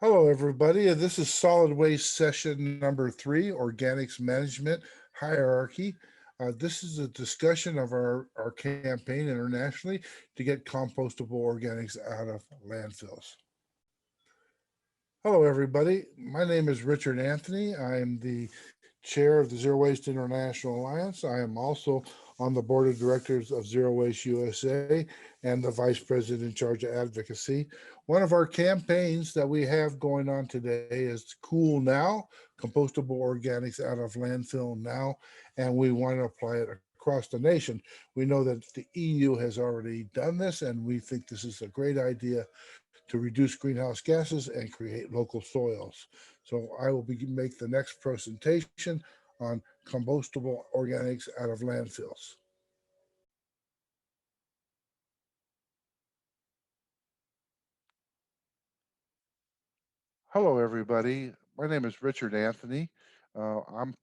Hello, everybody. This is solid waste session number 3, organics management hierarchy. This is a discussion of our campaign internationally to get compostable organics out of landfills. Hello, everybody. My name is Richard Anthony. I am the chair of the Zero Waste International Alliance. I am also on the board of directors of Zero Waste USA and the vice president in charge of advocacy. One of our campaigns that we have going on today is Cool Now, compostable organics out of landfill now, and we want to apply it across the nation. We know that the EU has already done this, and we think this is a great idea to reduce greenhouse gases and create local soils. So I will make the next presentation on compostable organics out of landfills. Hello, everybody. My name is Richard Anthony. I'm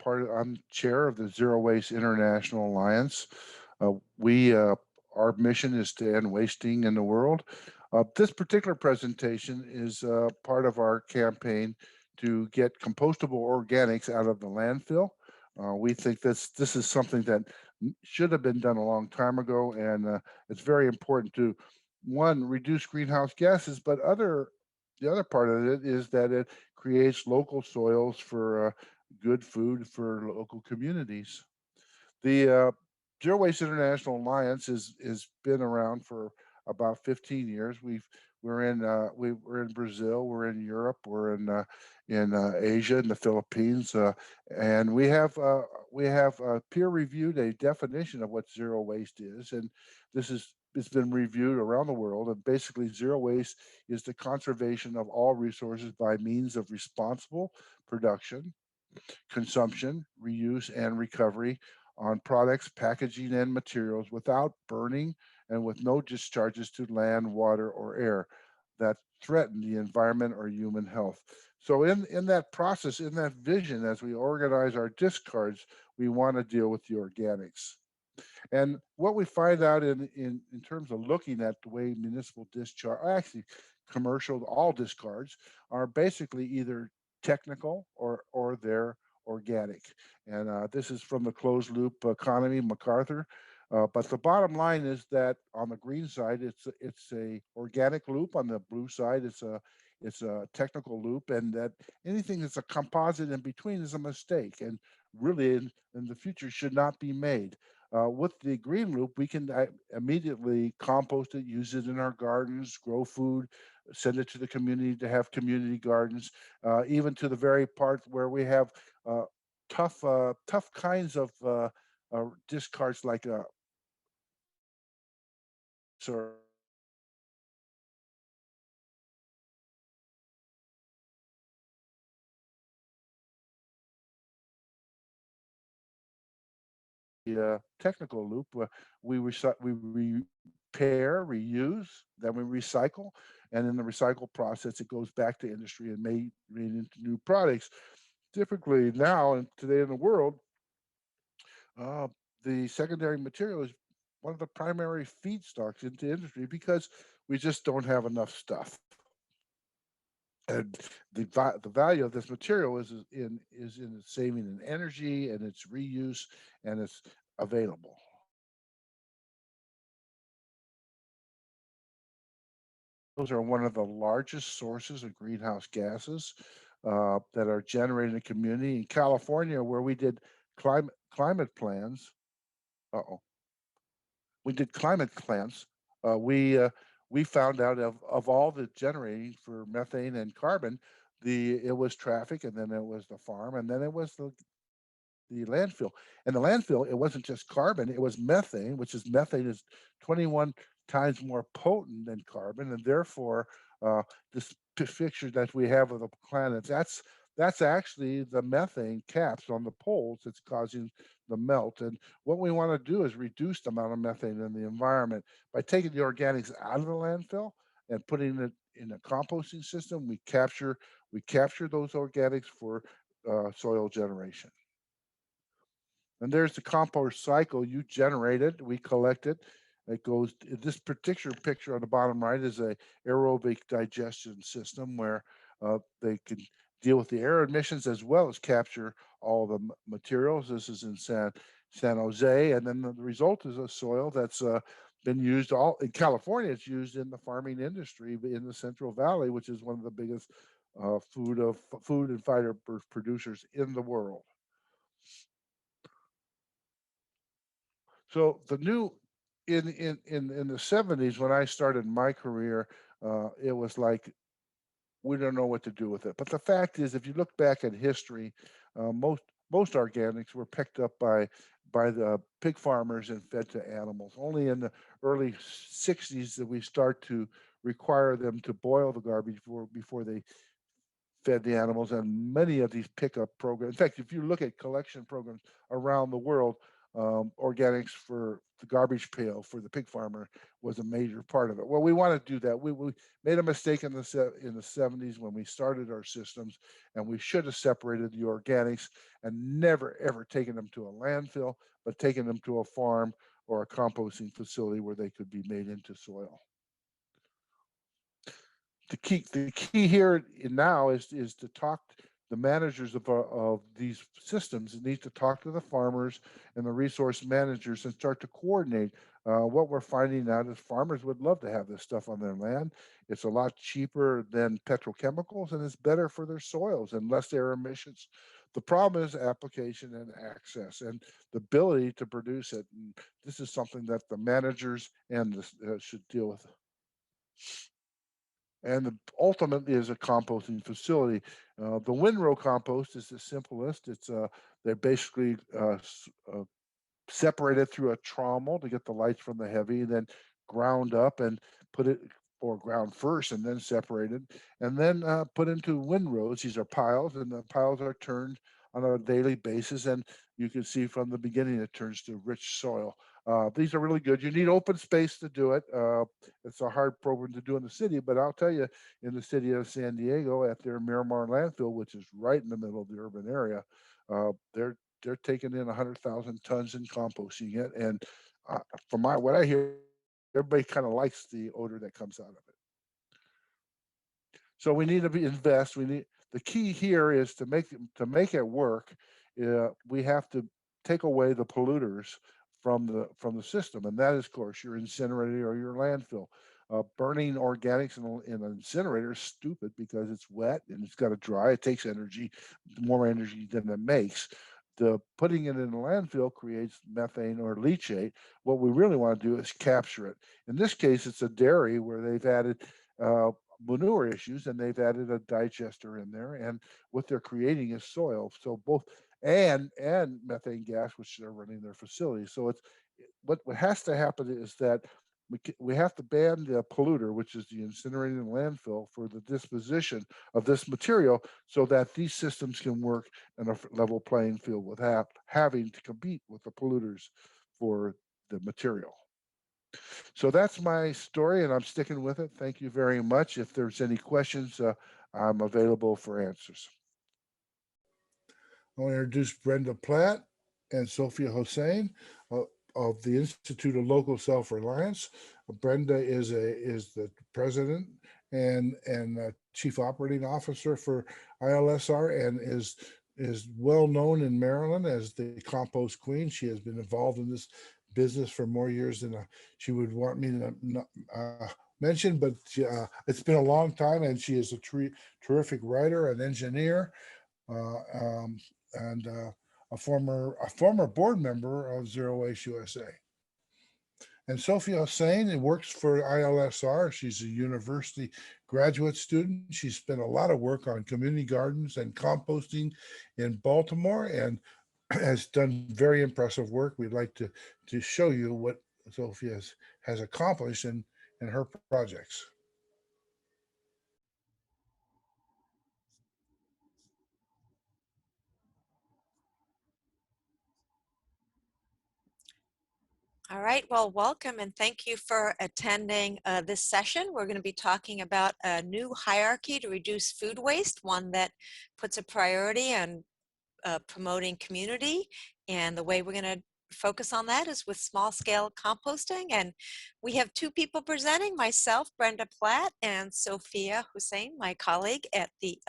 chair of the Zero Waste International Alliance. Our mission is to end wasting in the world. This particular presentation is part of our campaign to get compostable organics out of the landfill. We think this is something that should have been done a long time ago, and it's very important to, one, reduce greenhouse gases, but the other part of it is that it creates local soils for good food for local communities. The Zero Waste International Alliance has been around for about 15 years. We're in Brazil, we're in Europe, we're in Asia, in the Philippines, and we have peer reviewed a definition of what zero waste is, and it's been reviewed around the world. And basically, zero waste is the conservation of all resources by means of responsible production, consumption, reuse, and recovery on products, packaging, and materials without burning and with no discharges to land, water, or air that threaten the environment or human health. So in that process, in that vision, as we organize our discards, we want to deal with the organics. And what we find out in terms of looking at the way municipal discharge, actually commercial, all discards are basically either technical or they're organic. And this is from the closed loop economy, MacArthur. But the bottom line is that on the green side, it's a organic loop. On the blue side, it's a technical loop, and that anything that's a composite in between is a mistake, and really in the future should not be made. With the green loop, we can immediately compost it, use it in our gardens, grow food, send it to the community to have community gardens, even to the very part where we have tough kinds of discards like or the technical loop. We repair, reuse, then we recycle, and in the recycle process, it goes back to industry and made into new products. Typically now and today in the world, uh, the secondary material is one of the primary feedstocks into industry because we just don't have enough stuff. And the value of this material is in its saving in energy and its reuse and its available. Those are one of the largest sources of greenhouse gases that are generated in the community. In California, where we did climate plans, uh-oh, we did climate plans. Uh, we uh, we found out of all the generating for methane and carbon, it was traffic, and then it was the farm, and then it was the landfill. And the landfill, it wasn't just carbon, it was methane, which is methane is 21 times more potent than carbon, and therefore this picture that we have of the planet, that's actually the methane caps on the poles that's causing the melt. And what we want to do is reduce the amount of methane in the environment by taking the organics out of the landfill and putting it in a composting system. We capture those organics for soil generation. And there's the compost cycle. You generate it, we collect it. It goes, this particular picture on the bottom right is a aerobic digestion system where They can deal with the air emissions as well as capture all the materials. This is in San Jose, and then the result is a soil that's been used all in California. It's used in the farming industry in the Central Valley, which is one of the biggest food and fiber producers in the world. So the new in the 70s when I started my career, it was like we don't know what to do with it. But the fact is, if you look back at history, most organics were picked up by the pig farmers and fed to animals. Only in the early 60s that we start to require them to boil the garbage before they fed the animals. And many of these pickup programs, in fact, if you look at collection programs around the world, organics for the garbage pail for the pig farmer was a major part of it. Well, we want to do that. We made a mistake in the 70s when we started our systems, and we should have separated the organics and never ever taken them to a landfill, but taken them to a farm or a composting facility where they could be made into soil. The key here now is to talk the managers of these systems need to talk to the farmers and the resource managers and start to coordinate. What we're finding out is farmers would love to have this stuff on their land. It's a lot cheaper than petrochemicals, and it's better for their soils and less air emissions. The problem is application and access and the ability to produce it. And this is something that the managers and should deal with. And ultimately is a composting facility. The windrow compost is the simplest. It's they're basically separated through a trommel to get the lights from the heavy, then ground up and put it, or ground first and then separated, and then put into windrows. These are piles, and the piles are turned on a daily basis, and you can see from the beginning it turns to rich soil. These are really good. You need open space to do it. It's a hard program to do in the city, but I'll tell you, in the city of San Diego, at their Miramar landfill, which is right in the middle of the urban area, they're taking in 100,000 tons and composting it. And from what I hear, everybody kind of likes the odor that comes out of it. So we need to invest. We need, the key here is to make it work. We have to take away the polluters from the system, and that is, of course, your incinerator or your landfill. Burning organics in an incinerator is stupid because it's wet and it's got to dry. It takes energy, more energy than it makes. Putting it in a landfill creates methane or leachate. What we really want to do is capture it. In this case, it's a dairy where they've added manure issues, and they've added a digester in there, and what they're creating is soil. So both and methane gas, which they're running their facilities. So it's what has to happen is that we have to ban the polluter, which is the incinerating landfill, for the disposition of this material, so that these systems can work in a level playing field without having to compete with the polluters for the material. So that's my story, and I'm sticking with it. Thank you very much. If there's any questions, I'm available for answers. I want to introduce Brenda Platt and Sophia Hossein of the Institute of Local Self-Reliance. Brenda is the president and chief operating officer for ILSR, and is well known in Maryland as the compost queen. She has been involved in this business for more years than she would want me to mention, but it's been a long time, and she is a terrific writer, an engineer, and a former board member of ZWIA USA. And Sophia Hossein works for ILSR. She's a university graduate student. She's spent a lot of work on community gardens and composting in Baltimore, and has done very impressive work. We'd like to show you what Sophia has accomplished in her projects. All right, well, welcome and thank you for attending this session. We're going to be talking about a new hierarchy to reduce food waste, one that puts a priority on promoting community. And the way we're going to focus on that is with small scale composting. And we have two people presenting, myself, Brenda Platt, and Sophia Hussein, my colleague at the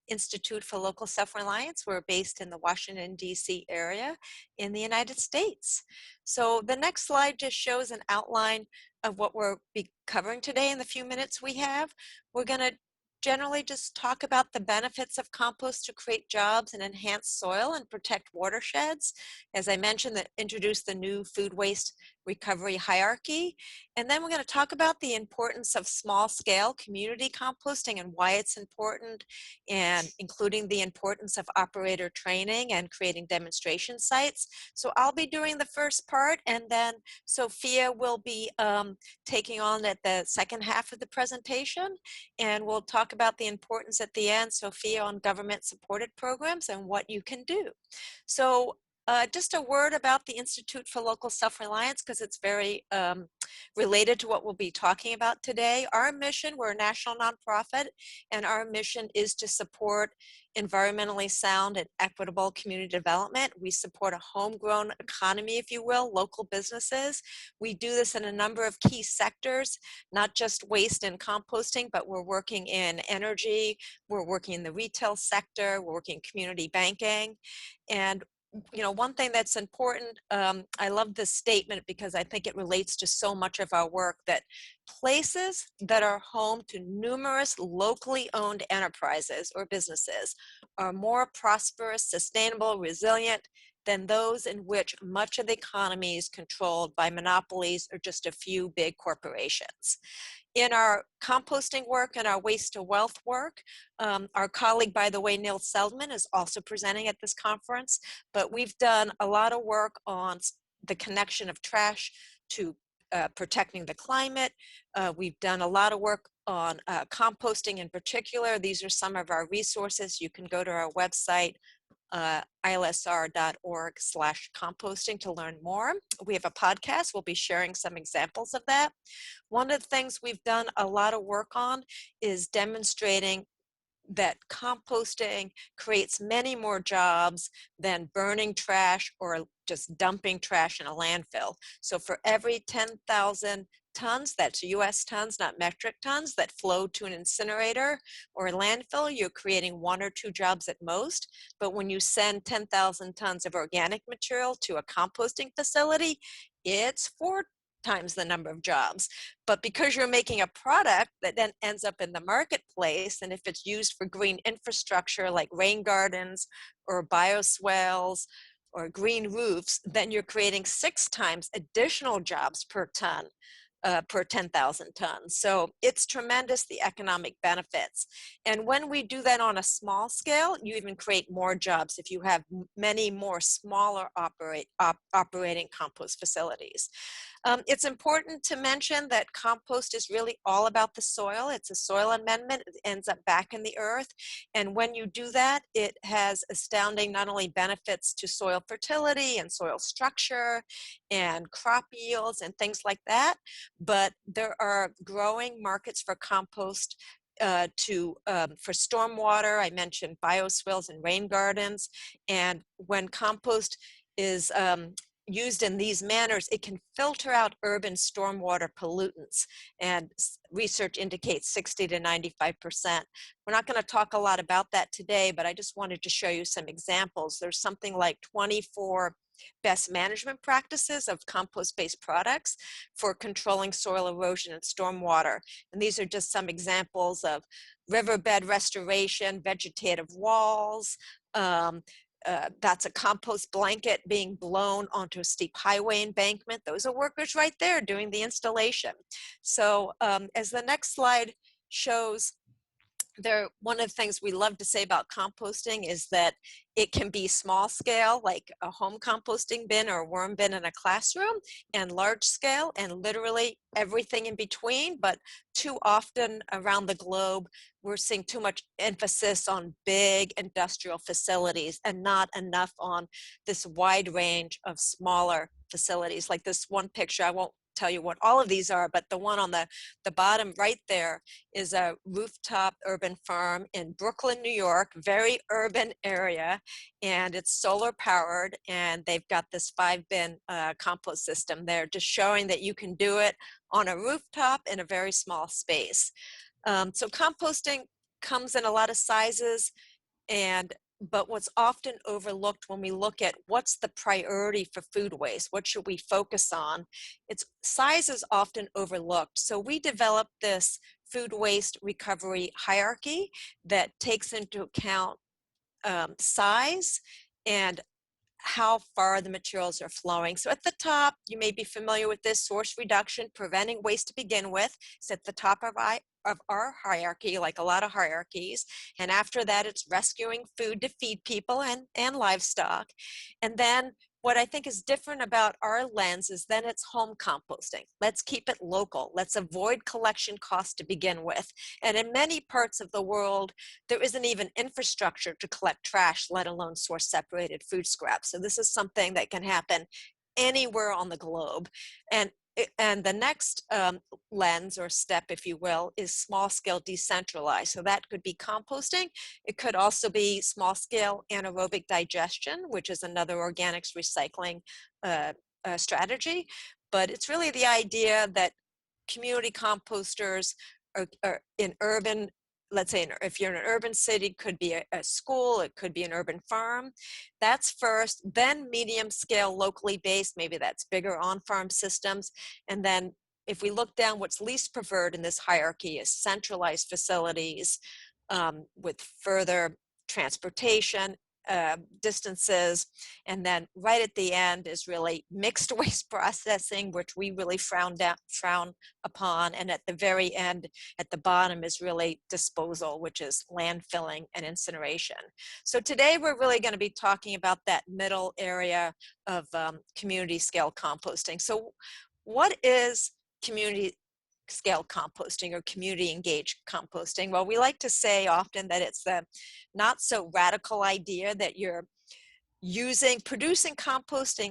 Institute for Local Self-Reliance. We're based in the Washington, D.C. area in the United States. So the next slide just shows an outline of what we'll be covering today in the few minutes we have. We're going to generally just talk about the benefits of compost to create jobs and enhance soil and protect watersheds. As I mentioned, that introduce the new food waste recovery hierarchy. And then we're going to talk about the importance of small scale community composting and why it's important, and including the importance of operator training and creating demonstration sites. So I'll be doing the first part, and then Sophia will be taking on at the second half of the presentation. And we'll talk about the importance at the end, Sophia, on government supported programs and what you can do. So just a word about the Institute for Local Self-Reliance, because it's very related to what we'll be talking about today. Our mission, we're a national nonprofit, and our mission is to support environmentally sound and equitable community development. We support a homegrown economy, if you will, local businesses. We do this in a number of key sectors, not just waste and composting, but we're working in energy, we're working in the retail sector, we're working in community banking. And one thing that's important, I love this statement because I think it relates to so much of our work, that places that are home to numerous locally owned enterprises or businesses are more prosperous, sustainable, resilient than those in which much of the economy is controlled by monopolies or just a few big corporations. In our composting work and our waste to wealth work, our colleague, by the way, Neil Seldman, is also presenting at this conference, but we've done a lot of work on the connection of trash to protecting the climate. We've done a lot of work on composting in particular. These are some of our resources. You can go to our website, ilsr.org/composting, to learn more. We have a podcast. We'll be sharing some examples of that. One of the things we've done a lot of work on is demonstrating that composting creates many more jobs than burning trash or just dumping trash in a landfill. So for every 10,000 tons, that's US tons, not metric tons, that flow to an incinerator or a landfill, you're creating 1 or 2 jobs at most. But when you send 10,000 tons of organic material to a composting facility, it's 4 times the number of jobs. But because you're making a product that then ends up in the marketplace, and if it's used for green infrastructure like rain gardens or bioswales or green roofs, then you're creating 6 times additional jobs per ton. Per 10,000 tons. So it's tremendous, the economic benefits. And when we do that on a small scale, you even create more jobs if you have many more smaller operating compost facilities. It's important to mention that compost is really all about the soil. It's a soil amendment. It ends up back in the earth. And when you do that, it has astounding not only benefits to soil fertility and soil structure and crop yields and things like that, but there are growing markets for compost for stormwater. I mentioned bioswales and rain gardens. And when compost is used in these manners, it can filter out urban stormwater pollutants, and research indicates 60 to 95%. We're not going to talk a lot about that today, but I just wanted to show you some examples. There's something like 24 best management practices of compost-based products for controlling soil erosion and stormwater. And these are just some examples of riverbed restoration, vegetative walls, that's a compost blanket being blown onto a steep highway embankment. Those are workers right there doing the installation. So as the next slide shows, one of the things we love to say about composting is that it can be small scale, like a home composting bin or a worm bin in a classroom, and large scale, and literally everything in between. But too often around the globe, we're seeing too much emphasis on big industrial facilities and not enough on this wide range of smaller facilities. Like this one picture, I won't tell you what all of these are, but the one on the bottom right there is a rooftop urban farm in Brooklyn, New York, very urban area, and it's solar powered, and they've got this 5-bin compost system there, just showing that you can do it on a rooftop in a very small space. So composting comes in a lot of sizes, and but what's often overlooked when we look at what's the priority for food waste, what should we focus on, its size is often overlooked. So we developed this food waste recovery hierarchy that takes into account size and how far the materials are flowing. So at the top, you may be familiar with this: source reduction, preventing waste to begin with. It's at the top of our hierarchy, like a lot of hierarchies. And after that, it's rescuing food to feed people and livestock. And then what I think is different about our lens is then it's home composting. Let's keep it local. Let's avoid collection costs to begin with. And in many parts of the world, there isn't even infrastructure to collect trash, let alone source separated food scraps. So this is something that can happen anywhere on the globe. And the next lens or step, if you will, is small scale decentralized. So that could be composting. It could also be small scale anaerobic digestion, which is another organics recycling strategy. But it's really the idea that community composters are in urban, let's say if you're in an urban city, it could be a school, it could be an urban farm. That's first, then medium scale locally based, maybe that's bigger on-farm systems. And then if we look down, what's least preferred in this hierarchy is centralized facilities with fronther transportation distances. And then right at the end is really mixed waste processing, which we really frown upon. And at the very end, at the bottom, is really disposal, which is landfilling and incineration. So today we're really going to be talking about that middle area of community scale composting. So what is community scale composting or community engaged composting? Well, we like to say often that it's the not so radical idea that you're producing compost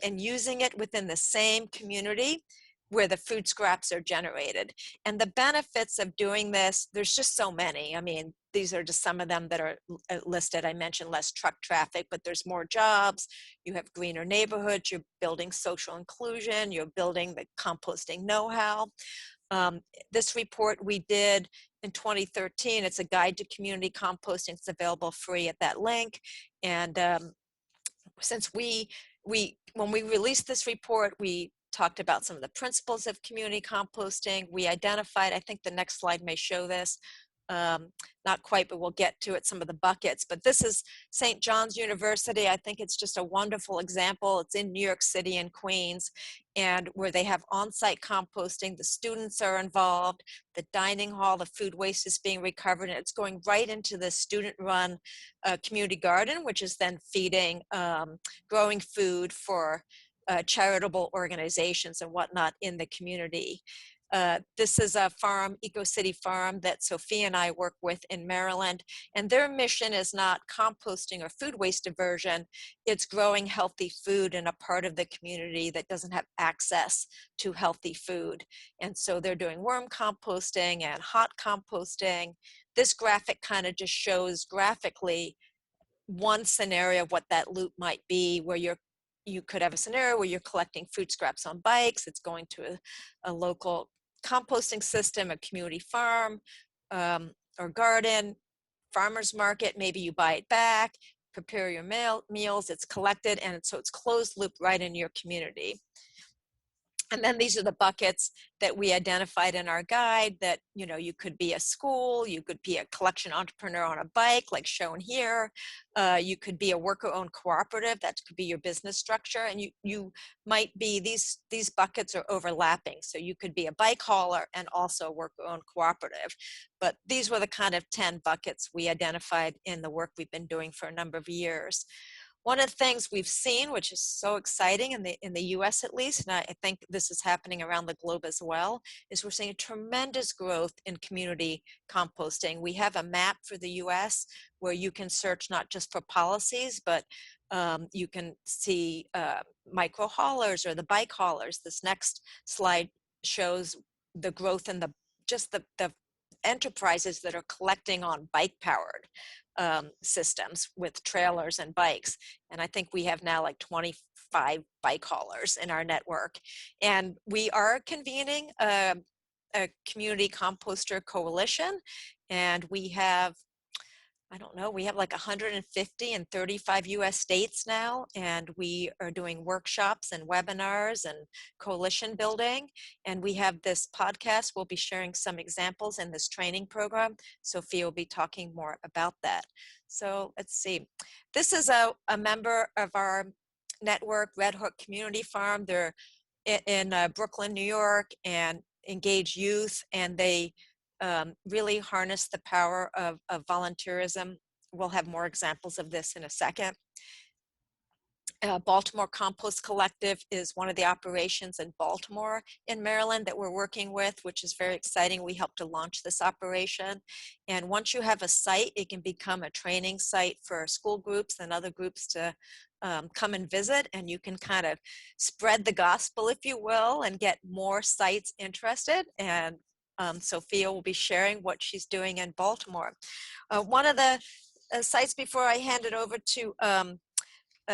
and using it within the same community where the food scraps are generated. And the benefits of doing this, there's just so many. I mean, these are just some of them that are listed. I mentioned less truck traffic, but there's more jobs. You have greener neighborhoods. You're building social inclusion. You're building the composting know-how. This report we did in 2013, it's a guide to community composting. It's available free at that link. And since when we released this report, we talked about some of the principles of community composting. We identified, I think the next slide may show this, not quite, but we'll get to it, some of the buckets. But this is St. John's University. I think it's just a wonderful example. It's in New York City and Queens, and where they have on-site composting. The students are involved. The dining hall, the food waste is being recovered, and it's going right into the student-run community garden, which is then feeding, growing food for charitable organizations and whatnot in the community. This is a farm, Eco City Farm, that Sophia and I work with in Maryland, and their mission is not composting or food waste diversion, it's growing healthy food in a part of the community that doesn't have access to healthy food. And so they're doing worm composting and hot composting. This graphic kind of just shows graphically one scenario of what that loop might be, where you could have a scenario where you're collecting food scraps on bikes, it's going to a local composting system, a community farm or garden, farmer's market, maybe you buy it back, prepare your meals, it's collected, and so it's closed loop right in your community. And then these are the buckets that we identified in our guide that, you know, you could be a school, you could be a collection entrepreneur on a bike, like shown here. You could be a worker-owned cooperative, that could be your business structure. And you might be, these buckets are overlapping. So you could be a bike hauler and also a worker-owned cooperative. But these were the kind of 10 buckets we identified in the work we've been doing for a number of years. One of the things we've seen, which is so exciting in the US at least, and I think this is happening around the globe as well, is we're seeing tremendous growth in community composting. We have a map for the US where you can search not just for policies, but You can see micro haulers or the bike haulers. This next slide shows the growth in the enterprises that are collecting on bike powered systems with trailers and bikes. And I think we have now like 25 bike haulers in our network. And we are convening a community composter coalition, and we have, I don't know, we have like 150 in 35 US states now, and we are doing workshops and webinars and coalition building. And we have this podcast. We'll be sharing some examples in this training program. Sophia will be talking more about that. So let's see. This is a member of our network, Red Hook Community Farm. They're in Brooklyn, New York, and engage youth, and they really harness the power of volunteerism. We'll have more examples of this in a second. Baltimore Compost Collective is one of the operations in Baltimore in Maryland that we're working with, which is very exciting. We helped to launch this operation. And once you have a site, it can become a training site for school groups and other groups to come and visit, and you can kind of spread the gospel, if you will, and get more sites interested. And Sophia will be sharing what she's doing in Baltimore. One of the sites before I hand it over to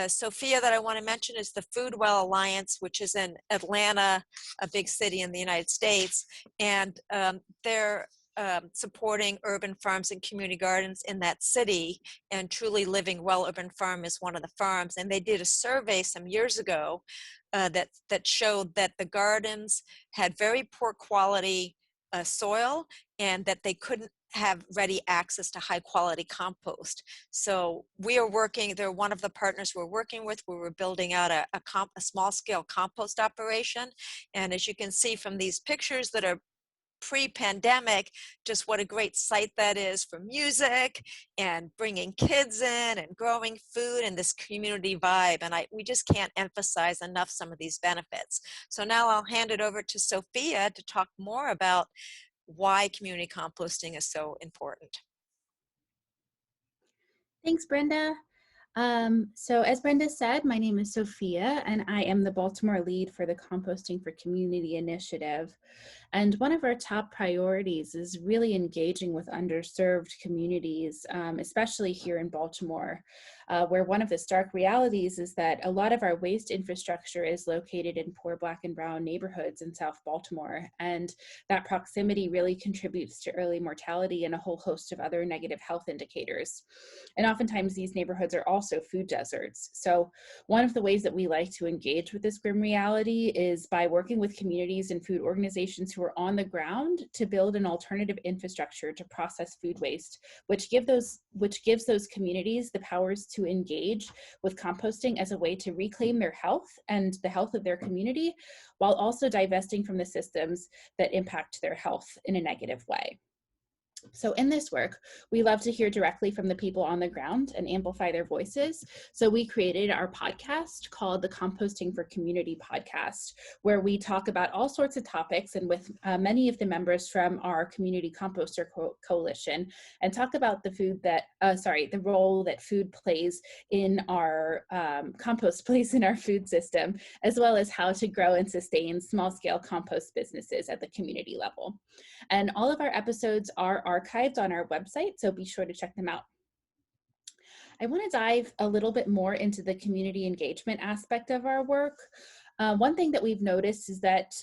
Sophia that I want to mention is the Food Well Alliance, which is in Atlanta, a big city in the United States. And they're supporting urban farms and community gardens in that city. And Truly Living Well Urban Farm is one of the farms. And they did a survey some years ago that showed that the gardens had very poor quality soil, and that they couldn't have ready access to high quality compost. So we are working, they're one of the partners we're working with, where we're building out a small scale compost operation. And as you can see from these pictures that are pre-pandemic, just what a great site that is for music and bringing kids in and growing food and this community vibe. And we just can't emphasize enough some of these benefits. So now I'll hand it over to Sophia to talk more about why community composting is so important. Thanks, Brenda. So as Brenda said, my name is Sophia, and I am the Baltimore lead for the Composting for Community initiative. And one of our top priorities is really engaging with underserved communities, especially here in Baltimore, where one of the stark realities is that a lot of our waste infrastructure is located in poor Black and Brown neighborhoods in South Baltimore. And that proximity really contributes to early mortality and a whole host of other negative health indicators. And oftentimes these neighborhoods are also food deserts. So one of the ways that we like to engage with this grim reality is by working with communities and food organizations who are on the ground to build an alternative infrastructure to process food waste, which gives those communities the powers to engage with composting as a way to reclaim their health and the health of their community, while also divesting from the systems that impact their health in a negative way. So in this work, we love to hear directly from the people on the ground and amplify their voices. So we created our podcast called the Composting for Community podcast, where we talk about all sorts of topics and with many of the members from our Community Composter Coalition, and talk about the role that food plays in our compost plays in our food system, as well as how to grow and sustain small-scale compost businesses at the community level. And all of our episodes are archived on our website, so be sure to check them out. I want to dive a little bit more into the community engagement aspect of our work. One thing that we've noticed is that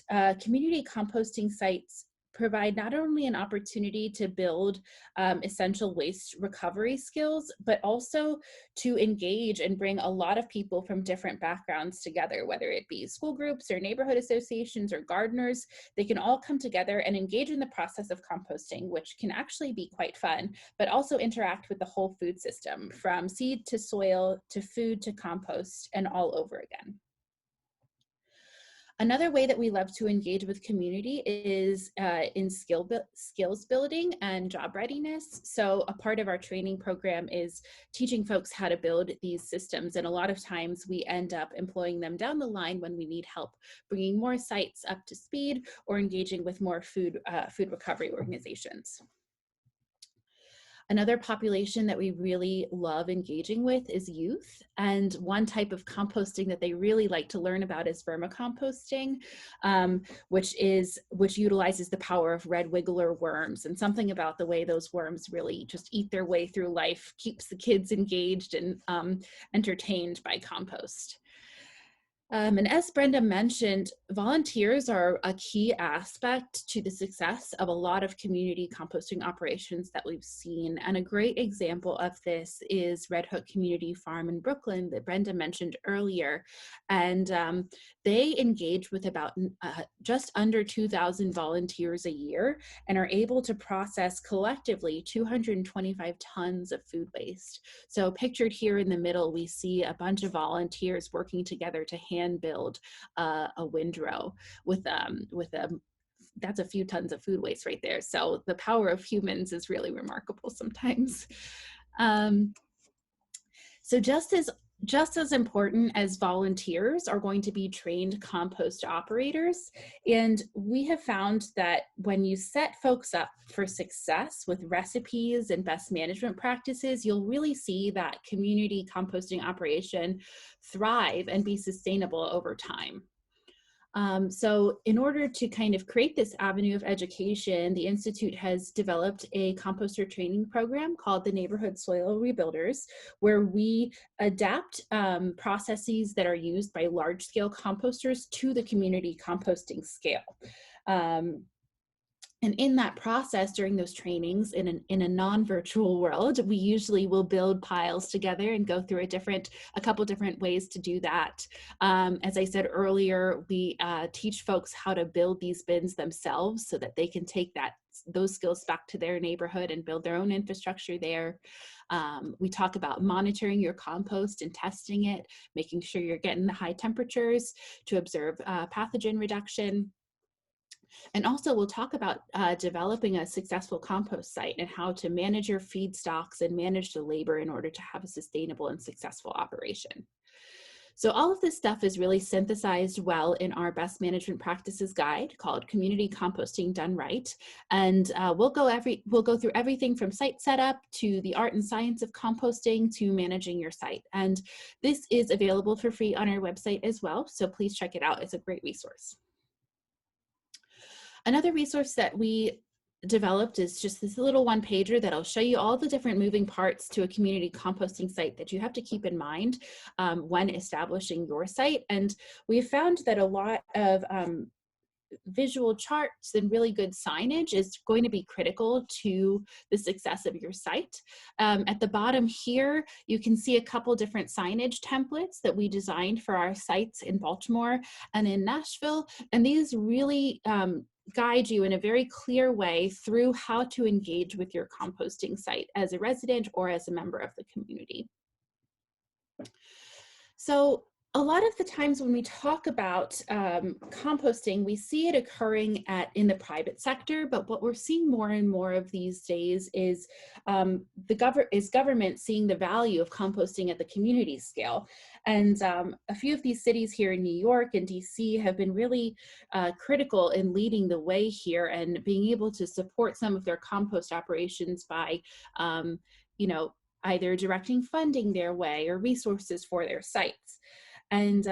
community composting sites provide not only an opportunity to build essential waste recovery skills, but also to engage and bring a lot of people from different backgrounds together, whether it be school groups or neighborhood associations or gardeners. They can all come together and engage in the process of composting, which can actually be quite fun, but also interact with the whole food system, from seed to soil to food to compost and all over again. Another way that we love to engage with community is in skills building and job readiness. So a part of our training program is teaching folks how to build these systems. And a lot of times we end up employing them down the line when we need help bringing more sites up to speed or engaging with more food recovery organizations. Another population that we really love engaging with is youth. And one type of composting that they really like to learn about is vermicomposting, which utilizes the power of red wiggler worms. And something about the way those worms really just eat their way through life keeps the kids engaged and entertained by compost. And as Brenda mentioned, volunteers are a key aspect to the success of a lot of community composting operations that we've seen. And a great example of this is Red Hook Community Farm in Brooklyn that Brenda mentioned earlier. And they engage with about just under 2,000 volunteers a year and are able to process collectively 225 tons of food waste. So pictured here in the middle, we see a bunch of volunteers working together to hand build a windrow with that's a few tons of food waste right there. So the power of humans is really remarkable sometimes. So just as important as volunteers are going to be trained compost operators. And we have found that when you set folks up for success with recipes and best management practices, you'll really see that community composting operation thrive and be sustainable over time. So in order to kind of create this avenue of education, the Institute has developed a composter training program called the Neighborhood Soil Rebuilders, where we adapt processes that are used by large-scale composters to the community composting scale. And in that process, during those trainings, in a non-virtual world, we usually will build piles together and go through a couple different ways to do that. As I said earlier, we teach folks how to build these bins themselves so that they can take those skills back to their neighborhood and build their own infrastructure there. We talk about monitoring your compost and testing it, making sure you're getting the high temperatures to observe pathogen reduction. And also we'll talk about developing a successful compost site and how to manage your feedstocks and manage the labor in order to have a sustainable and successful operation. So all of this stuff is really synthesized well in our best management practices guide called Community Composting Done Right. And we'll go through everything from site setup to the art and science of composting to managing your site. And this is available for free on our website as well. So please check it out. It's a great resource. Another resource that we developed is just this little one-pager that'll show you all the different moving parts to a community composting site that you have to keep in mind when establishing your site. And we've found that a lot of visual charts and really good signage is going to be critical to the success of your site. At the bottom here, you can see a couple different signage templates that we designed for our sites in Baltimore and in Nashville. And these really guide you in a very clear way through how to engage with your composting site as a resident or as a member of the community. So a lot of the times when we talk about composting, we see it occurring in the private sector, but what we're seeing more and more of these days is government seeing the value of composting at the community scale. And a few of these cities here in New York and DC have been really critical in leading the way here and being able to support some of their compost operations by, either directing funding their way or resources for their sites. And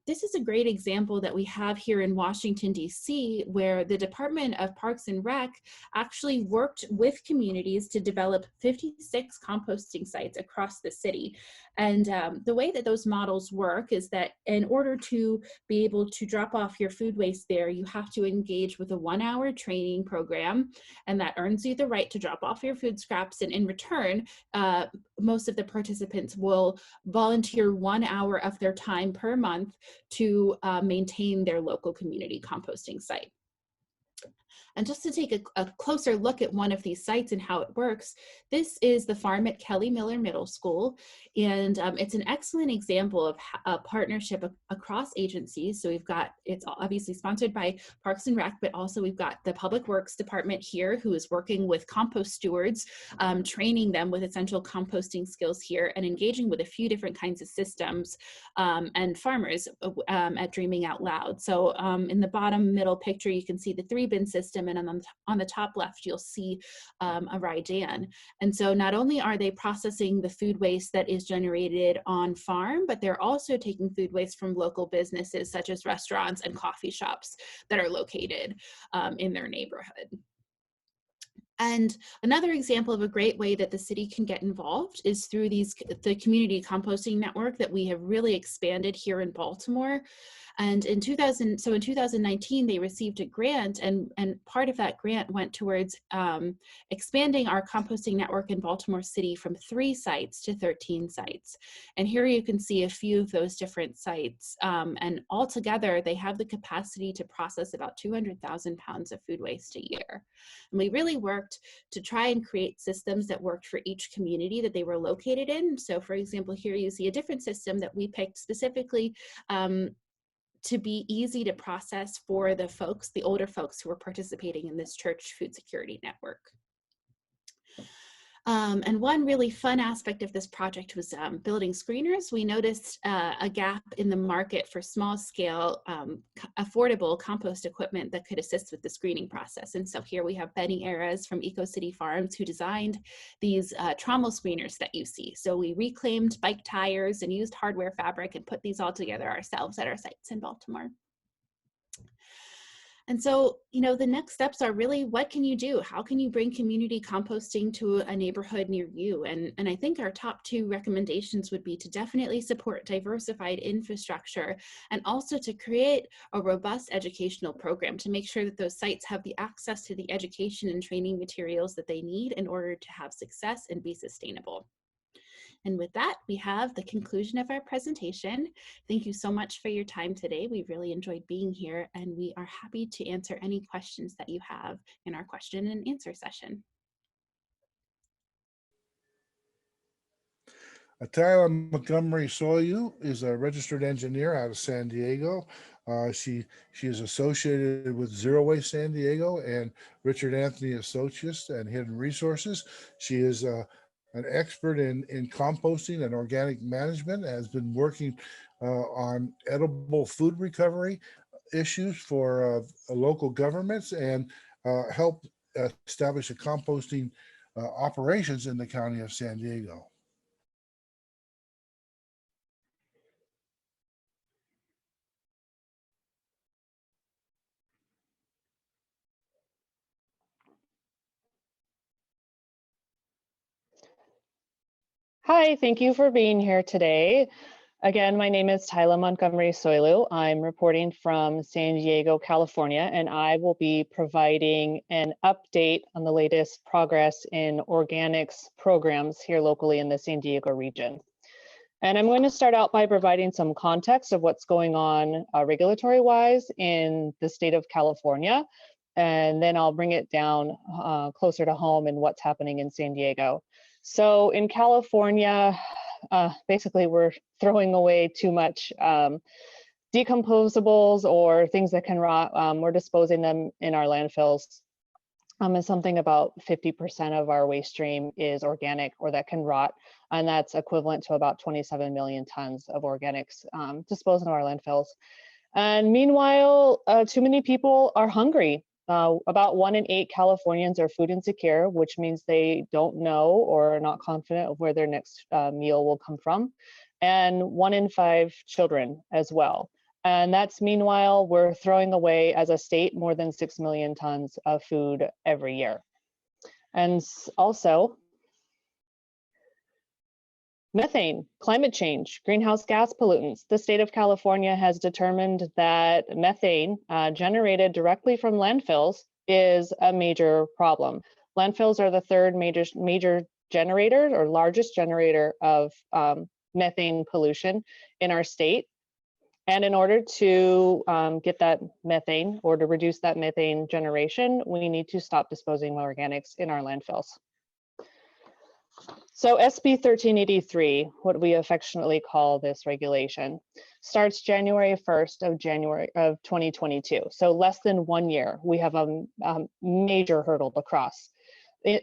this is a great example that we have here in Washington, D.C., where the Department of Parks and Rec actually worked with communities to develop 56 composting sites across the city. And the way that those models work is that in order to be able to drop off your food waste there, you have to engage with a 1-hour training program, and that earns you the right to drop off your food scraps. And in return, most of the participants will volunteer 1 hour of their time per month to maintain their local community composting site. And just to take a closer look at one of these sites and how it works, this is the farm at Kelly Miller Middle School. And it's an excellent example of a partnership across agencies. So it's obviously sponsored by Parks and Rec, but also we've got the Public Works Department here who is working with compost stewards, training them with essential composting skills here and engaging with a few different kinds of systems and farmers at Dreaming Out Loud. So in the bottom middle picture, you can see the 3-bin system them. And on the top left, you'll see a Raidan. And so not only are they processing the food waste that is generated on farm, but they're also taking food waste from local businesses such as restaurants and coffee shops that are located in their neighborhood. And another example of a great way that the city can get involved is through the community composting network that we have really expanded here in Baltimore. And in 2019, they received a grant, and part of that grant went towards expanding our composting network in Baltimore City from 3 sites to 13 sites. And here you can see a few of those different sites. And altogether, they have the capacity to process about 200,000 pounds of food waste a year. And we really worked to try and create systems that worked for each community that they were located in. So for example, here you see a different system that we picked specifically to be easy to process for the older folks who were participating in this church food security network. And one really fun aspect of this project was building screeners. We noticed a gap in the market for small scale, affordable compost equipment that could assist with the screening process. And so here we have Benny Eras from Eco City Farms who designed these trommel screeners that you see. So we reclaimed bike tires and used hardware fabric and put these all together ourselves at our sites in Baltimore. And so, the next steps are really, what can you do? How can you bring community composting to a neighborhood near you? And I think our top 2 recommendations would be to definitely support diversified infrastructure and also to create a robust educational program to make sure that those sites have the access to the education and training materials that they need in order to have success and be sustainable. And with that, we have the conclusion of our presentation. Thank you so much for your time today. We really enjoyed being here, and we are happy to answer any questions that you have in our question and answer session. Tyler Montgomery Soyu is a registered engineer out of San Diego. She is associated with Zero Waste San Diego and Richard Anthony Associates and Hidden Resources. She is an expert in composting and organic management, has been working on edible food recovery issues for local governments and helped establish a composting operations in the county of San Diego. Hi, thank you for being here today. Again, my name is Tyla Montgomery Soilu. I'm reporting from San Diego, California, and I will be providing an update on the latest progress in organics programs here locally in the San Diego region. And I'm going to start out by providing some context of what's going on regulatory-wise in the state of California, and then I'll bring it down closer to home and what's happening in San Diego. So in California, basically we're throwing away too much decomposables or things that can rot. We're disposing them in our landfills. And something about 50% of our waste stream is organic or that can rot. And that's equivalent to about 27 million tons of organics disposed in our landfills. And meanwhile, too many people are hungry. About 1 in 8 Californians are food insecure, which means they don't know or are not confident of where their next meal will come from. And 1 in 5 children as well. And that's meanwhile, we're throwing away as a state more than 6 million tons of food every year. And also, methane, climate change, greenhouse gas pollutants. The state of California has determined that methane generated directly from landfills is a major problem. Landfills are the 3rd major generator or largest generator of methane pollution in our state. And in order to get that methane or to reduce that methane generation, we need to stop disposing of organics in our landfills. So SB 1383, what we affectionately call this regulation, starts January 1st of 2022. So less than 1 year, we have a major hurdle to cross.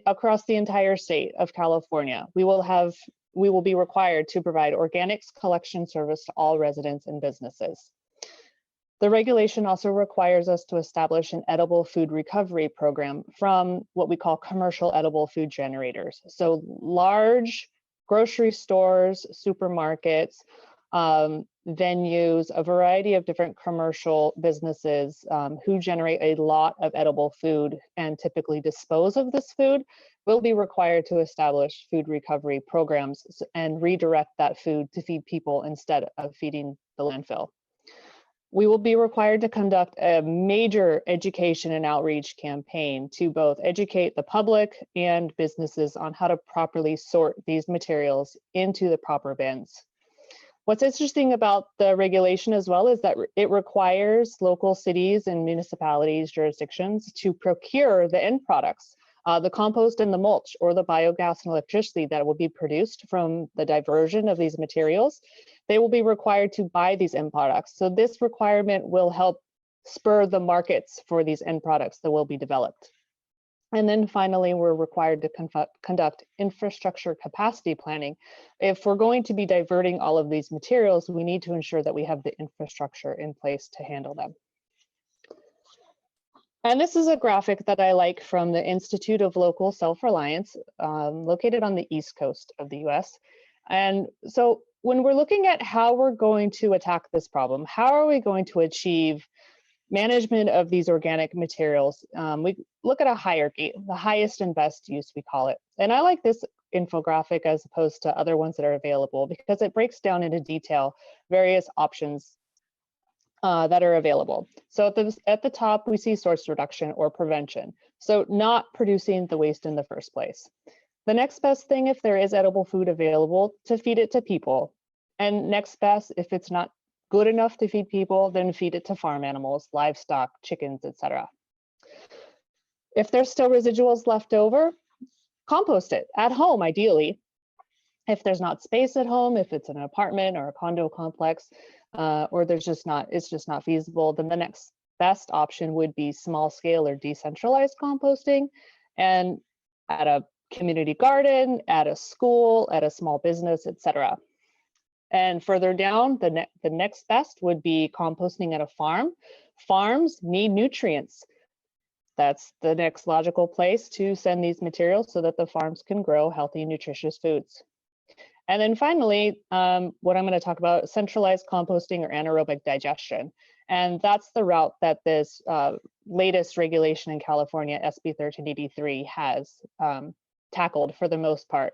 Across the entire state of California, we will be required to provide organics collection service to all residents and businesses. The regulation also requires us to establish an edible food recovery program from what we call commercial edible food generators. So large grocery stores, supermarkets, venues, a variety of different commercial businesses who generate a lot of edible food and typically dispose of this food will be required to establish food recovery programs and redirect that food to feed people instead of feeding the landfill. We will be required to conduct a major education and outreach campaign to both educate the public and businesses on how to properly sort these materials into the proper bins. What's interesting about the regulation as well is that it requires local cities and municipalities, jurisdictions to procure the end products, the compost and the mulch, or the biogas and electricity that will be produced from the diversion of these materials. They will be required to buy these end products. So this requirement will help spur the markets for these end products that will be developed. And then finally, we're required to conduct infrastructure capacity planning. If we're going to be diverting all of these materials, we need to ensure that we have the infrastructure in place to handle them. And this is a graphic that I like from the Institute of Local Self-Reliance, located on the East Coast of the US. And so when we're looking at how we're going to attack this problem, how are we going to achieve management of these organic materials? We look at a hierarchy, the highest and best use, we call it. And I like this infographic as opposed to other ones that are available because it breaks down into detail various options that are available. So at the top, we see source reduction or prevention. So not producing the waste in the first place. The next best thing, if there is edible food available, to feed it to people. And next best, if it's not good enough to feed people, then feed it to farm animals, livestock, chickens, etc. If there's still residuals left over, compost it at home, ideally. If there's not space at home, if it's an apartment or a condo complex, or it's just not feasible, then the next best option would be small scale or decentralized composting, and at a community garden, at a school, at a small business, etc. And further down, the next best would be composting at a farm. Farms need nutrients. That's the next logical place to send these materials so that the farms can grow healthy, nutritious foods. And then finally, what I'm going to talk about, centralized composting or anaerobic digestion. And that's the route that this latest regulation in California, SB 1383, has tackled for the most part.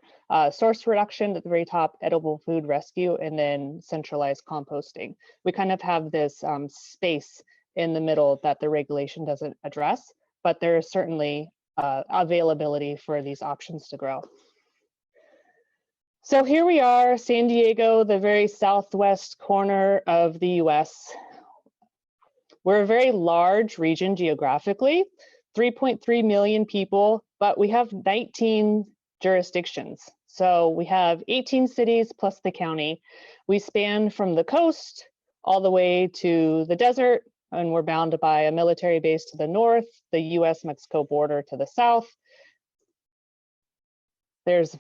Source reduction at the very top, edible food rescue, and then centralized composting. We kind of have this space in the middle that the regulation doesn't address, but there is certainly availability for these options to grow. So here we are, San Diego, the very southwest corner of the US. We're a very large region geographically, 3.3 million people, but we have 19 jurisdictions. So we have 18 cities plus the county. We span from the coast all the way to the desert, and we're bounded by a military base to the north, the US-Mexico border to the south. There's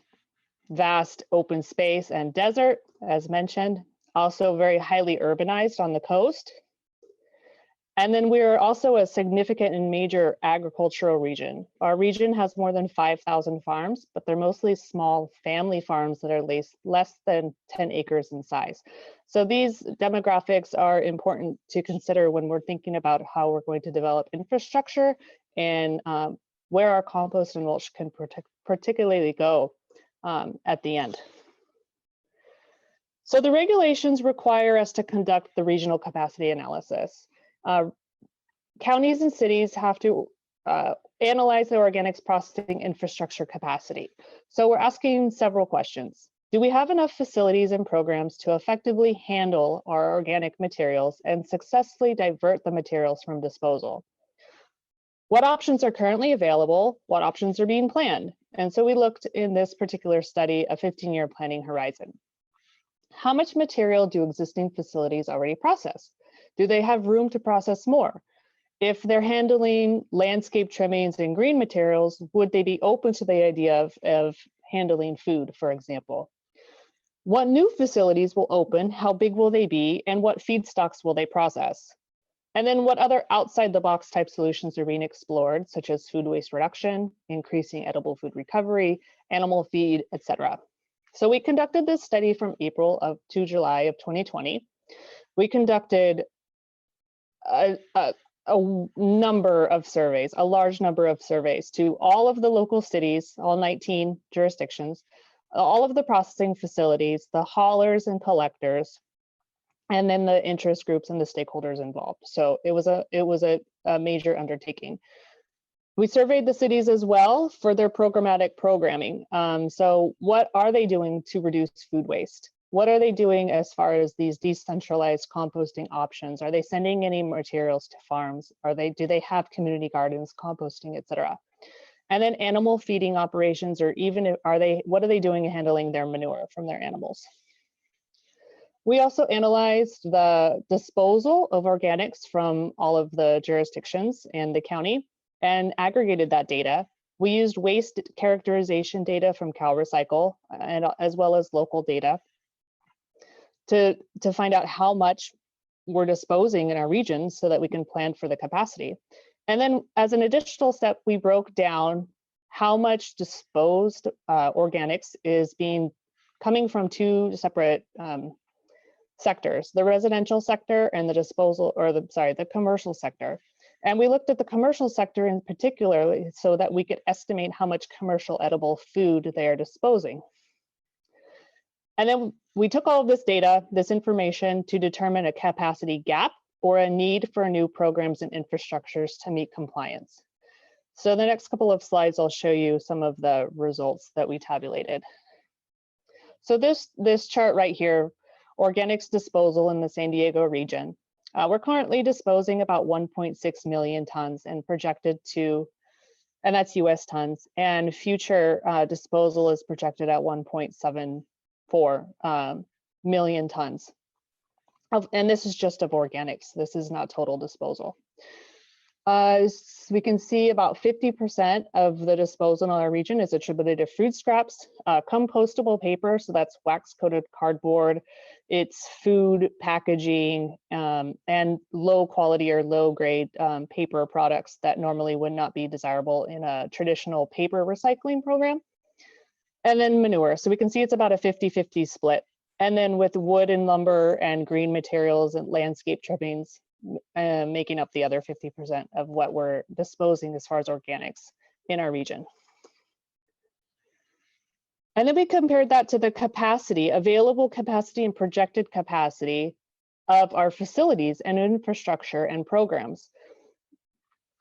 vast open space and desert, as mentioned, also very highly urbanized on the coast. And then we're also a significant and major agricultural region. Our region has more than 5,000 farms, but they're mostly small family farms that are less than 10 acres in size. So these demographics are important to consider when we're thinking about how we're going to develop infrastructure and where our compost and mulch can particularly go at the end. So the regulations require us to conduct the regional capacity analysis. Counties and cities have to analyze the organics processing infrastructure capacity. So we're asking several questions. Do we have enough facilities and programs to effectively handle our organic materials and successfully divert the materials from disposal? What options are currently available? What options are being planned? And so we looked in this particular study a 15-year planning horizon. How much material do existing facilities already process? Do they have room to process more? If they're handling landscape trimmings and green materials, would they be open to the idea of handling food, for example? What new facilities will open? How big will they be? And what feedstocks will they process? And then what other outside the box type solutions are being explored, such as food waste reduction, increasing edible food recovery, animal feed, etc. So we conducted this study from April to July of 2020. We conducted a number of surveys, a large number of surveys to all of the local cities, all 19 jurisdictions, all of the processing facilities, the haulers and collectors, and then the interest groups and the stakeholders involved. So it was a major undertaking. We surveyed the cities as well for their programmatic programming. So what are they doing to reduce food waste? What are they doing as far as these decentralized composting options? Are they sending any materials to farms? Do they have community gardens, composting, etc.? And then animal feeding operations, or even what are they doing in handling their manure from their animals? We also analyzed the disposal of organics from all of the jurisdictions and the county and aggregated that data. We used waste characterization data from CalRecycle and as well as local data to find out how much we're disposing in our region so that we can plan for the capacity. And then as an additional step, we broke down how much disposed organics is coming from two separate sectors, the residential sector and the the commercial sector. And we looked at the commercial sector in particular so that we could estimate how much commercial edible food they are disposing. And then we took all of this data, this information, to determine a capacity gap or a need for new programs and infrastructures to meet compliance. So the next couple of slides, I'll show you some of the results that we tabulated. So this chart right here, organics disposal in the San Diego region. We're currently disposing about 1.6 million tons and projected to, and that's US tons, and future disposal is projected at 1.74 million tons. And this is just of organics. This is not total disposal. We can see about 50% of the disposal in our region is attributed to food scraps, compostable paper, so that's wax-coated cardboard, it's food packaging, and low quality or low grade paper products that normally would not be desirable in a traditional paper recycling program. And then manure, so we can see it's about a 50-50 split. And then with wood and lumber and green materials and landscape trimmings, making up the other 50% of what we're disposing as far as organics in our region. And then we compared that to the capacity, available capacity and projected capacity of our facilities and infrastructure and programs.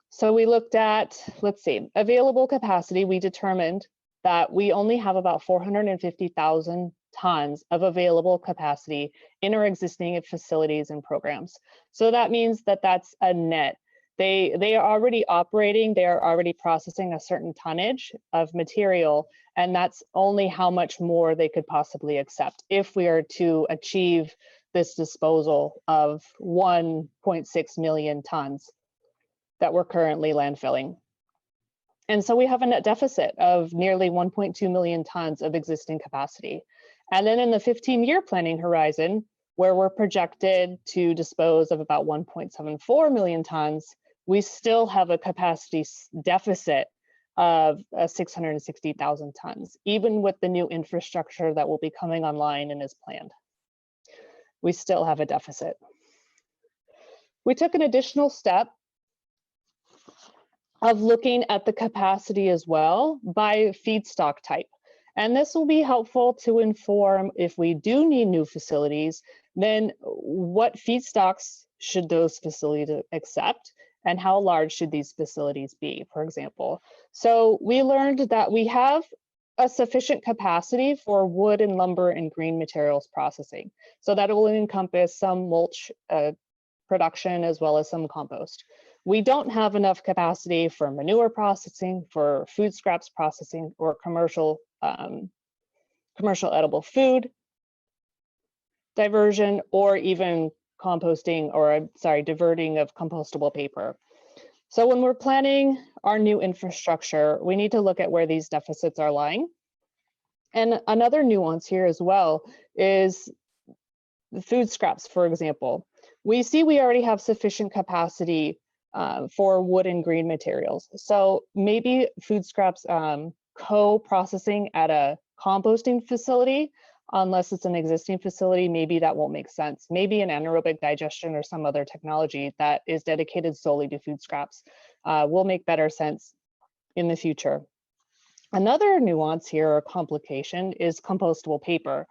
So we looked at, let's see, available capacity. We determined that we only have about 450,000 tons of available capacity in our existing facilities and programs. So that means that that's a net. They are already operating, they are already processing a certain tonnage of material, and that's only how much more they could possibly accept if we are to achieve this disposal of 1.6 million tons that we're currently landfilling. And so we have a net deficit of nearly 1.2 million tons of existing capacity. And then in the 15-year planning horizon, where we're projected to dispose of about 1.74 million tons, we still have a capacity deficit of 660,000 tons, even with the new infrastructure that will be coming online and is planned. We still have a deficit. We took an additional step of looking at the capacity as well by feedstock type. And this will be helpful to inform if we do need new facilities, then what feedstocks should those facilities accept and how large should these facilities be, for example. So we learned that we have a sufficient capacity for wood and lumber and green materials processing. So that will encompass some mulch production as well as some compost. We don't have enough capacity for manure processing, for food scraps processing, or commercial edible food diversion, or even composting or diverting of compostable paper. So when we're planning our new infrastructure, we need to look at where these deficits are lying. And another nuance here as well is the food scraps, for example. we see we already have sufficient capacity for wood and green materials. So maybe food scraps co-processing at a composting facility, unless it's an existing facility, maybe that won't make sense. Maybe an anaerobic digestion or some other technology that is dedicated solely to food scraps will make better sense in the future. Another nuance here or complication is compostable paper.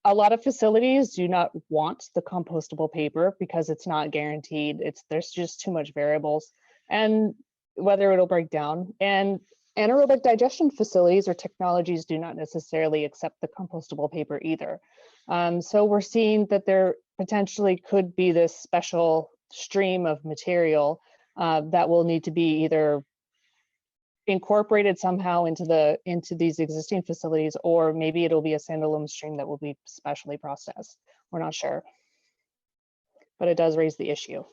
A lot of facilities do not want the compostable paper because it's not guaranteed. There's just too much variables and whether it'll break down. And anaerobic digestion facilities or technologies do not necessarily accept the compostable paper either. So we're seeing that there potentially could be this special stream of material that will need to be either incorporated somehow into these existing facilities, or maybe it'll be a standalone stream that will be specially processed. We're not sure, but it does raise the issue.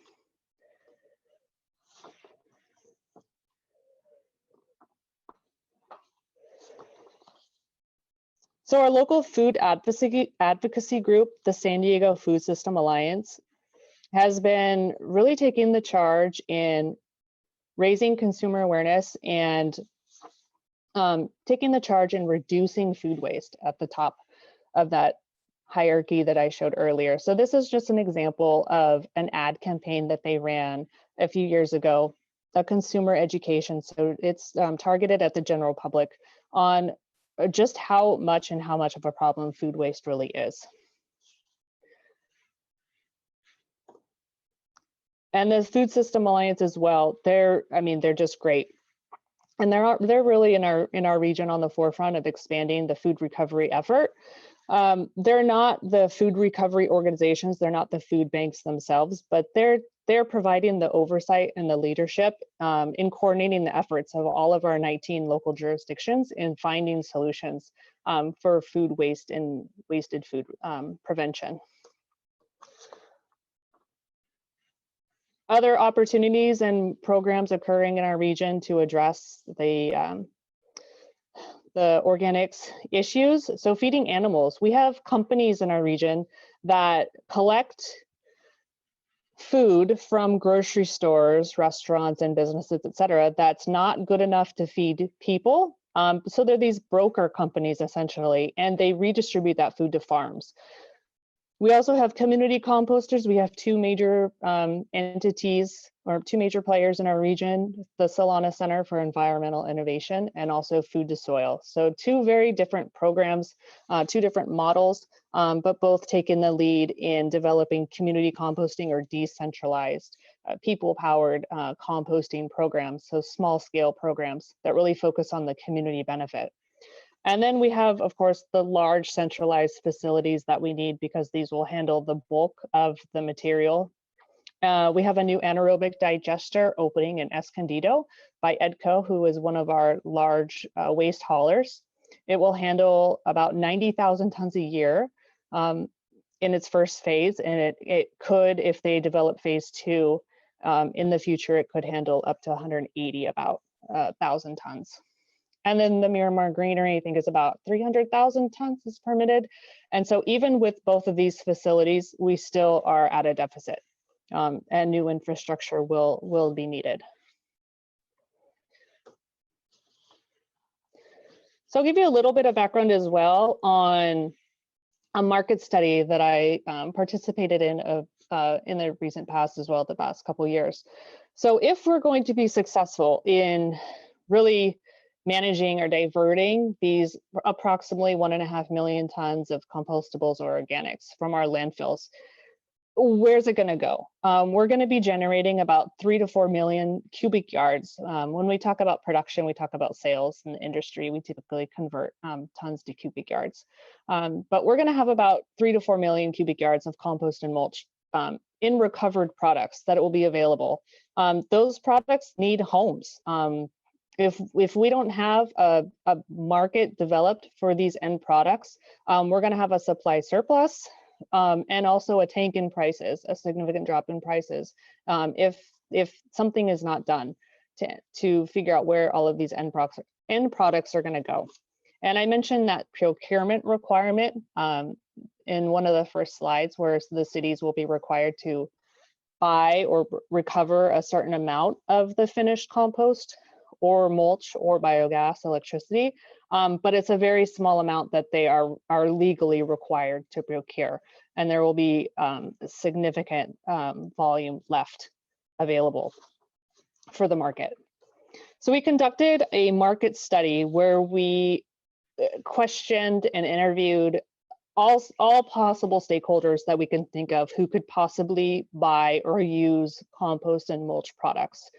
So our local food advocacy group, the San Diego Food System Alliance, has been really taking the charge in raising consumer awareness and taking the charge in reducing food waste at the top of that hierarchy that I showed earlier. So this is just an example of an ad campaign that they ran a few years ago, a consumer education. So it's targeted at the general public on just how much of a problem food waste really is. And the Food System Alliance as well, they're just great. And they're really in our region on the forefront of expanding the food recovery effort. They're not the food recovery organizations, they're not the food banks themselves, but they're providing the oversight and the leadership in coordinating the efforts of all of our 19 local jurisdictions in finding solutions for food waste and wasted food prevention. Other opportunities and programs occurring in our region to address the organics issues. So feeding animals. We have companies in our region that collect food from grocery stores, restaurants, and businesses, et cetera, that's not good enough to feed people. So they're these broker companies essentially, and they redistribute that food to farms. We also have community composters. We have two major entities or two major players in our region, the Solana Center for Environmental Innovation and also Food to Soil. So two very different programs, two different models, but both taking the lead in developing community composting or decentralized, people-powered composting programs, so small-scale programs that really focus on the community benefit. And then we have, of course, the large centralized facilities that we need because these will handle the bulk of the material. We have a new anaerobic digester opening in Escondido by EDCO, who is one of our large waste haulers. It will handle about 90,000 tons a year in its first phase, and it could, if they develop phase 2 in the future, it could handle up to 180 about 1,000 tons. And then the Miramar Greenery, I think, is about 300,000 tons is permitted. And so even with both of these facilities, we still are at a deficit and new infrastructure will be needed. So I'll give you a little bit of background as well on a market study that I participated in the recent past as well, the past couple of years. So if we're going to be successful in really managing or diverting these approximately 1.5 million tons of compostables or organics from our landfills, where's it going to go? We're going to be generating about 3 to 4 million cubic yards. When we talk about production, we talk about sales in the industry. We typically convert tons to cubic yards. But we're going to have about 3 to 4 million cubic yards of compost and mulch in recovered products that will be available. Those products need homes. If we don't have a market developed for these end products, we're going to have a supply surplus and also a tank in prices, a significant drop in prices, if something is not done to figure out where all of these end products are going to go. And I mentioned that procurement requirement. in one of the first slides, where the cities will be required to buy or recover a certain amount of the finished compost or mulch or biogas electricity, but it's a very small amount that they are legally required to procure, and there will be significant volume left available for the market. So we conducted a market study where we questioned and interviewed all possible stakeholders that we can think of who could possibly buy or use compost and mulch products.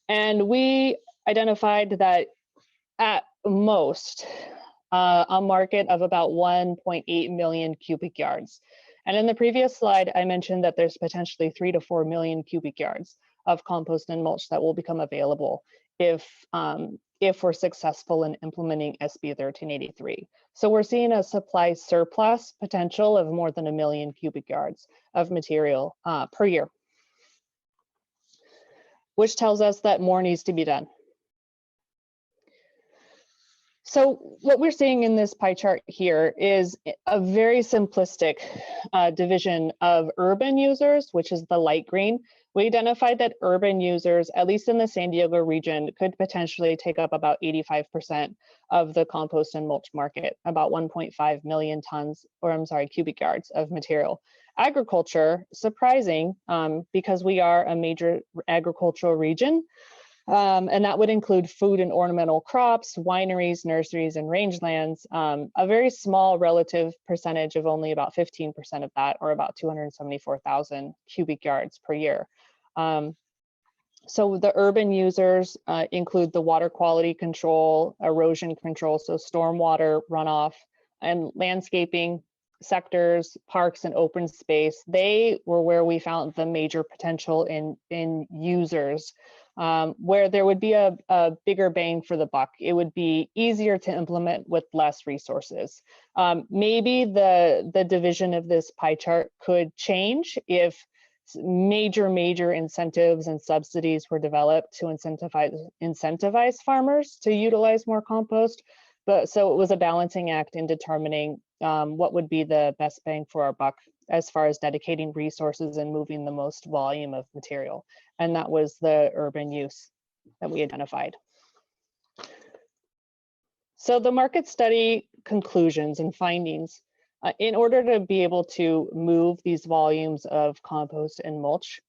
And we identified that at most a market of about 1.8 million cubic yards. And in the previous slide, I mentioned that there's potentially 3 to 4 million cubic yards of compost and mulch that will become available if we're successful in implementing SB 1383. So we're seeing a supply surplus potential of more than 1 million cubic yards of material per year, which tells us that more needs to be done. So what we're seeing in this pie chart here is a very simplistic division of urban users, which is the light green. We identified that urban users, at least in the San Diego region, could potentially take up about 85% of the compost and mulch market, about 1.5 million tons, or I'm sorry, cubic yards of material. Agriculture, surprising, because we are a major agricultural region, and that would include food and ornamental crops, wineries, nurseries, and rangelands. A very small relative percentage of only about 15% of that, or about 274,000 cubic yards per year. So the urban users include the water quality control, erosion control, so stormwater runoff, and landscaping sectors, parks, and open space. They were where we found the major potential in users, where there would be a bigger bang for the buck. It would be easier to implement with less resources. Maybe the division of this pie chart could change if major incentives and subsidies were developed to incentivize farmers to utilize more compost. But so it was a balancing act in determining what would be the best bang for our buck as far as dedicating resources and moving the most volume of material. And that was the urban use that we identified. So the market study conclusions and findings, in order to be able to move these volumes of compost and mulch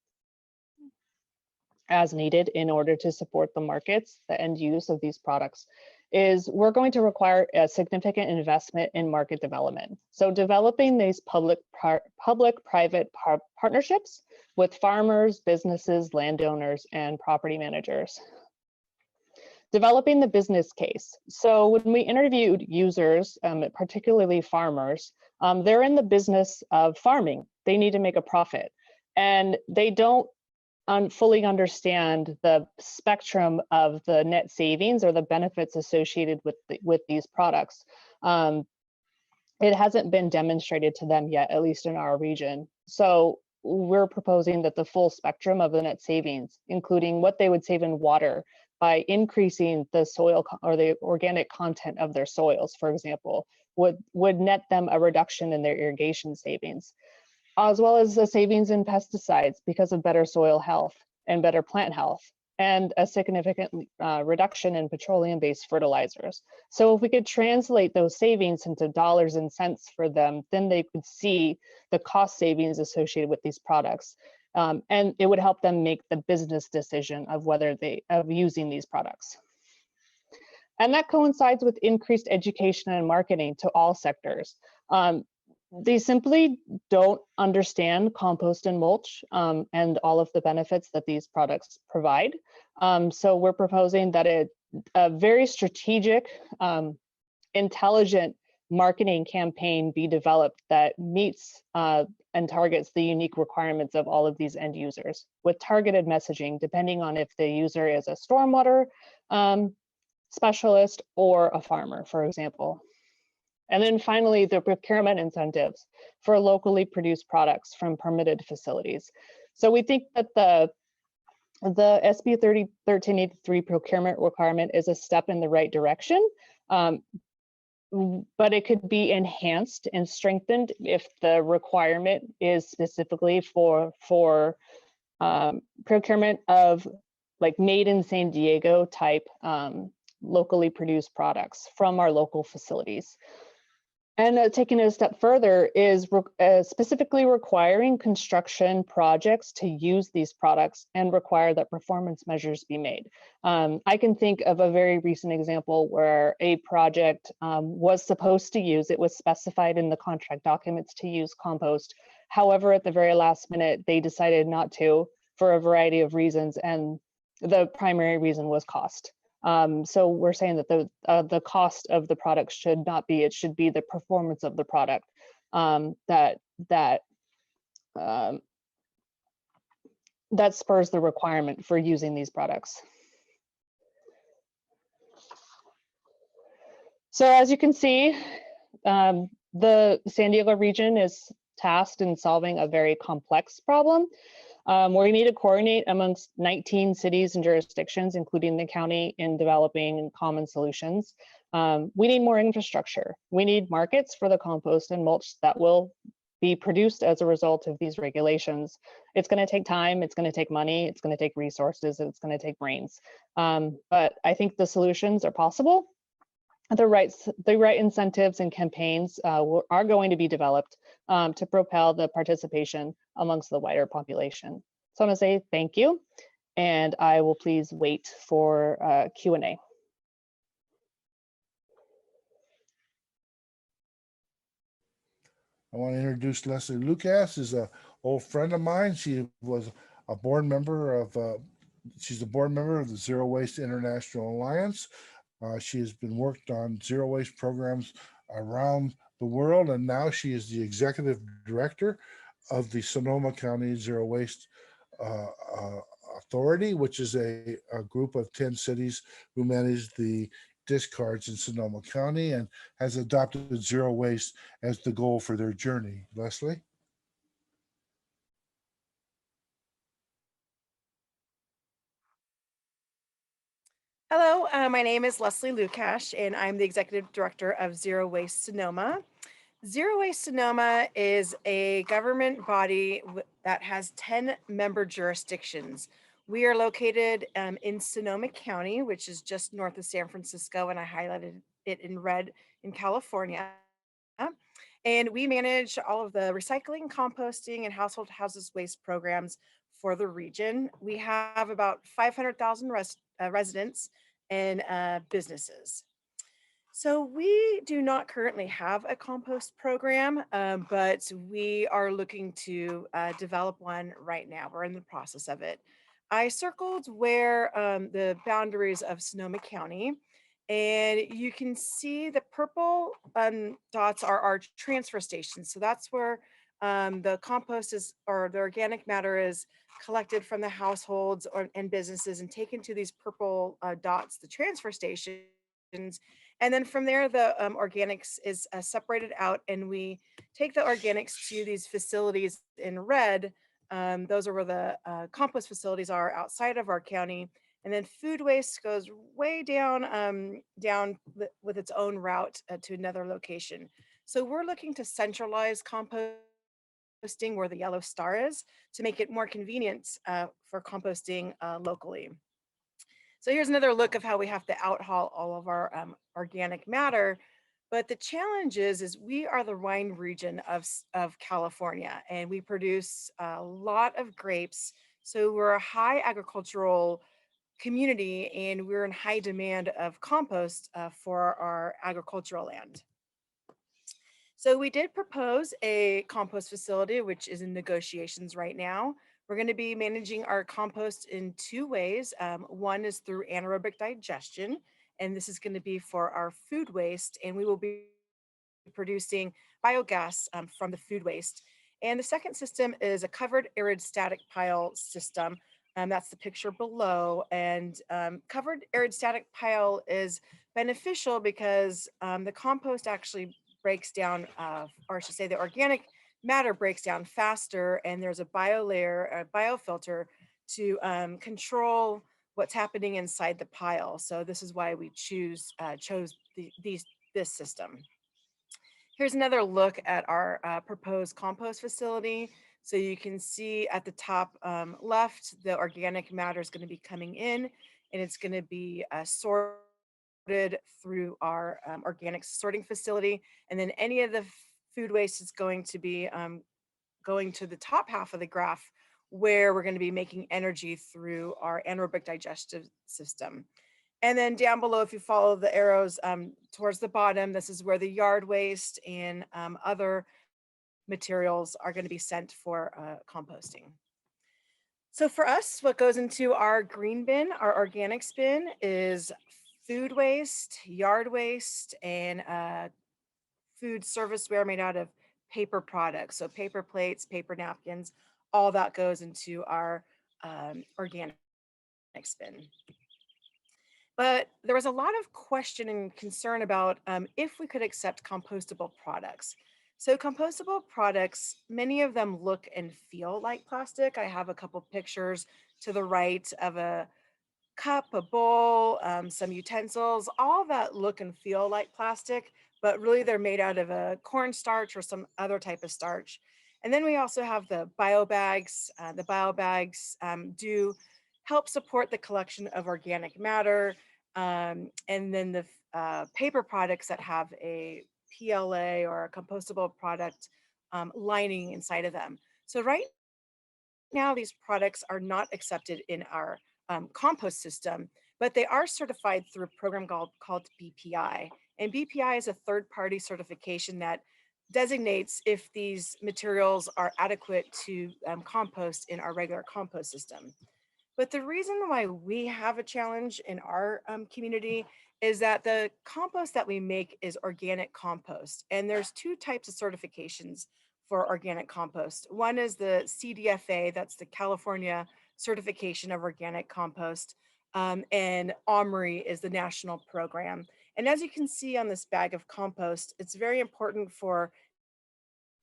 as needed in order to support the markets, the end use of these products, is we're going to require a significant investment in market development. So developing these public-private partnerships with farmers, businesses, landowners, and property managers. Developing the business case. So when we interviewed users, particularly farmers, they're in the business of farming. They need to make a profit, and they don't fully understand the spectrum of the net savings or the benefits associated with these products. It hasn't been demonstrated to them yet, at least in our region. So we're proposing that the full spectrum of the net savings, including what they would save in water by increasing the soil or the organic content of their soils, for example, would net them a reduction in their irrigation savings, as well as the savings in pesticides because of better soil health and better plant health, and a significant reduction in petroleum-based fertilizers. So if we could translate those savings into dollars and cents for them, then they could see the cost savings associated with these products. And it would help them make the business decision of whether of using these products. And that coincides with increased education and marketing to all sectors. They simply don't understand compost and mulch and all of the benefits that these products provide. So we're proposing that a very strategic, intelligent marketing campaign be developed that meets and targets the unique requirements of all of these end users with targeted messaging, depending on if the user is a stormwater specialist or a farmer, for example. And then finally, the procurement incentives for locally produced products from permitted facilities. So we think that the SB 1383 procurement requirement is a step in the right direction. but it could be enhanced and strengthened if the requirement is specifically for procurement of like made in San Diego type locally produced products from our local facilities. And taking it a step further is specifically requiring construction projects to use these products and require that performance measures be made. I can think of a very recent example where a project was supposed to use, it was specified in the contract documents to use compost. However, at the very last minute, they decided not to for a variety of reasons, and the primary reason was cost. So we're saying that the cost of the product should not be, it should be the performance of the product that spurs the requirement for using these products. So as you can see, the San Diego region is tasked in solving a very complex problem. We need to coordinate amongst 19 cities and jurisdictions, including the county, in developing common solutions. We need more infrastructure. We need markets for the compost and mulch that will be produced as a result of these regulations. It's going to take time, it's going to take money, it's going to take resources, it's going to take brains. But I think the solutions are possible. The right incentives and campaigns are going to be developed to propel the participation amongst the wider population. So I'm going to say thank you, and I will please wait for Q&A. I want to introduce Leslie Lucas, is an old friend of mine. She was a board member of, she's a board member of the Zero Waste International Alliance. She has been worked on zero waste programs around the world, and now she is the executive director of the Sonoma County Zero Waste Authority, which is a group of 10 cities who manage the discards in Sonoma County, and has adopted zero waste as the goal for their journey. Leslie? Hello, my name is Leslie Lukash, and I'm the Executive Director of Zero Waste Sonoma. Zero Waste Sonoma is a government body that has 10 member jurisdictions. We are located in Sonoma County, which is just north of San Francisco, and I highlighted it in red in California. And we manage all of the recycling, composting, and household houses waste programs for the region. We have about 500,000 residents and businesses. So we do not currently have a compost program, but we are looking to develop one right now. We're in the process of it. I circled where the boundaries of Sonoma County, and you can see the purple dots are our transfer stations. So that's where the compost is, or the organic matter is collected from the households and businesses and taken to these purple dots, the transfer stations. And then from there, the organics is separated out, and we take the organics to these facilities in red. Those are where the compost facilities are outside of our county. And then food waste goes way down, with its own route to another location. So we're looking to centralize composting where the yellow star is to make it more convenient for composting locally. So here's another look of how we have to outhaul all of our organic matter. But the challenge is we are the wine region of California, and we produce a lot of grapes. So we're a high agricultural community, and we're in high demand of compost for our agricultural land. So we did propose a compost facility, which is in negotiations right now. We're going to be managing our compost in two ways. One is through anaerobic digestion, and this is going to be for our food waste, and we will be producing biogas from the food waste. And the second system is a covered arid static pile system. That's the picture below. And covered arid static pile is beneficial because the compost actually breaks down, or I should say the organic matter breaks down faster, and there's a biolayer, a biofilter to control what's happening inside the pile. So this is why we chose these this system. Here's another look at our proposed compost facility. So you can see at the top left, the organic matter is going to be coming in, and it's going to be sorted through our organic sorting facility. And then any of the food waste is going to be going to the top half of the graph, where we're going to be making energy through our anaerobic digestive system. And then down below, if you follow the arrows towards the bottom, this is where the yard waste and other materials are going to be sent for composting. So for us, what goes into our green bin, our organics bin, is food waste, yard waste, and food serviceware made out of paper products. So paper plates, paper napkins, all that goes into our organics bin. But there was a lot of question and concern about if we could accept compostable products. So compostable products, many of them look and feel like plastic. I have a couple pictures to the right of a cup, a bowl, some utensils, all that look and feel like plastic, but really they're made out of a cornstarch or some other type of starch. And then we also have the bio bags. The bio bags do help support the collection of organic matter. And then the paper products that have a PLA or a compostable product lining inside of them. So right now, these products are not accepted in our compost system, but they are certified through a program called BPI. And BPI is a third-party certification that designates if these materials are adequate to compost in our regular compost system. But the reason why we have a challenge in our community is that the compost that we make is organic compost. And there's two types of certifications for organic compost. One is the CDFA, that's the California Certification of Organic Compost, and OMRI is the national program. And as you can see on this bag of compost, it's very important for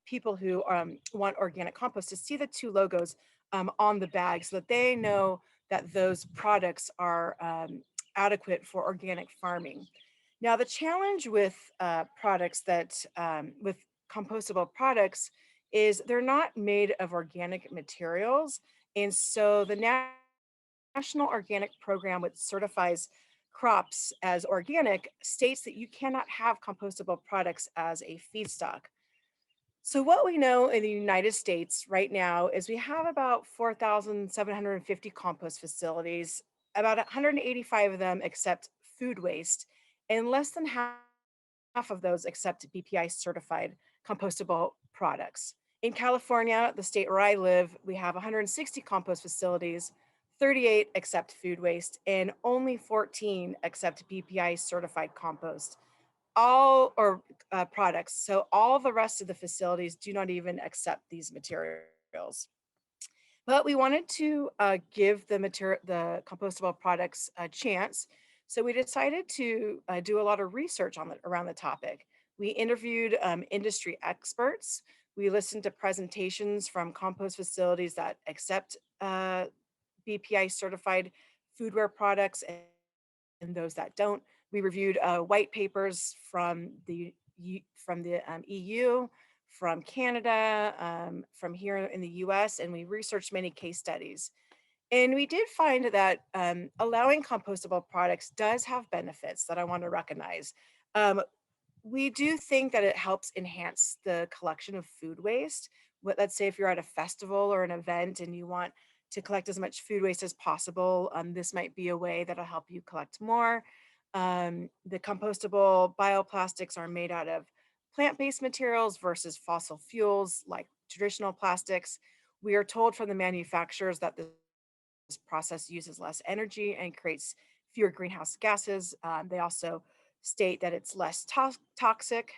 people who want organic compost to see the two logos on the bag so that they know that those products are adequate for organic farming. Now, the challenge with products that, with compostable products is they're not made of organic materials. And so the National Organic Program, which certifies crops as organic, states that you cannot have compostable products as a feedstock. So what we know in the United States right now is we have about 4,750 compost facilities. About 185 of them accept food waste, and less than half of those accept BPI certified compostable products. In California, the state where I live, we have 160 compost facilities, 38 accept food waste, and only 14 accept BPI certified compost. All or products. So all the rest of the facilities do not even accept these materials. But we wanted to give the compostable products a chance. So we decided to do a lot of research around the topic. We interviewed industry experts. We listened to presentations from compost facilities that accept BPI certified foodware products and those that don't. We reviewed white papers from the EU, from Canada, from here in the US, and we researched many case studies. And we did find that allowing compostable products does have benefits that I want to recognize. We do think that it helps enhance the collection of food waste. Let's say if you're at a festival or an event and you want to collect as much food waste as possible, this might be a way that'll help you collect more. The compostable bioplastics are made out of plant-based materials versus fossil fuels like traditional plastics. We are told from the manufacturers that this process uses less energy and creates fewer greenhouse gases. They also state that it's less toxic.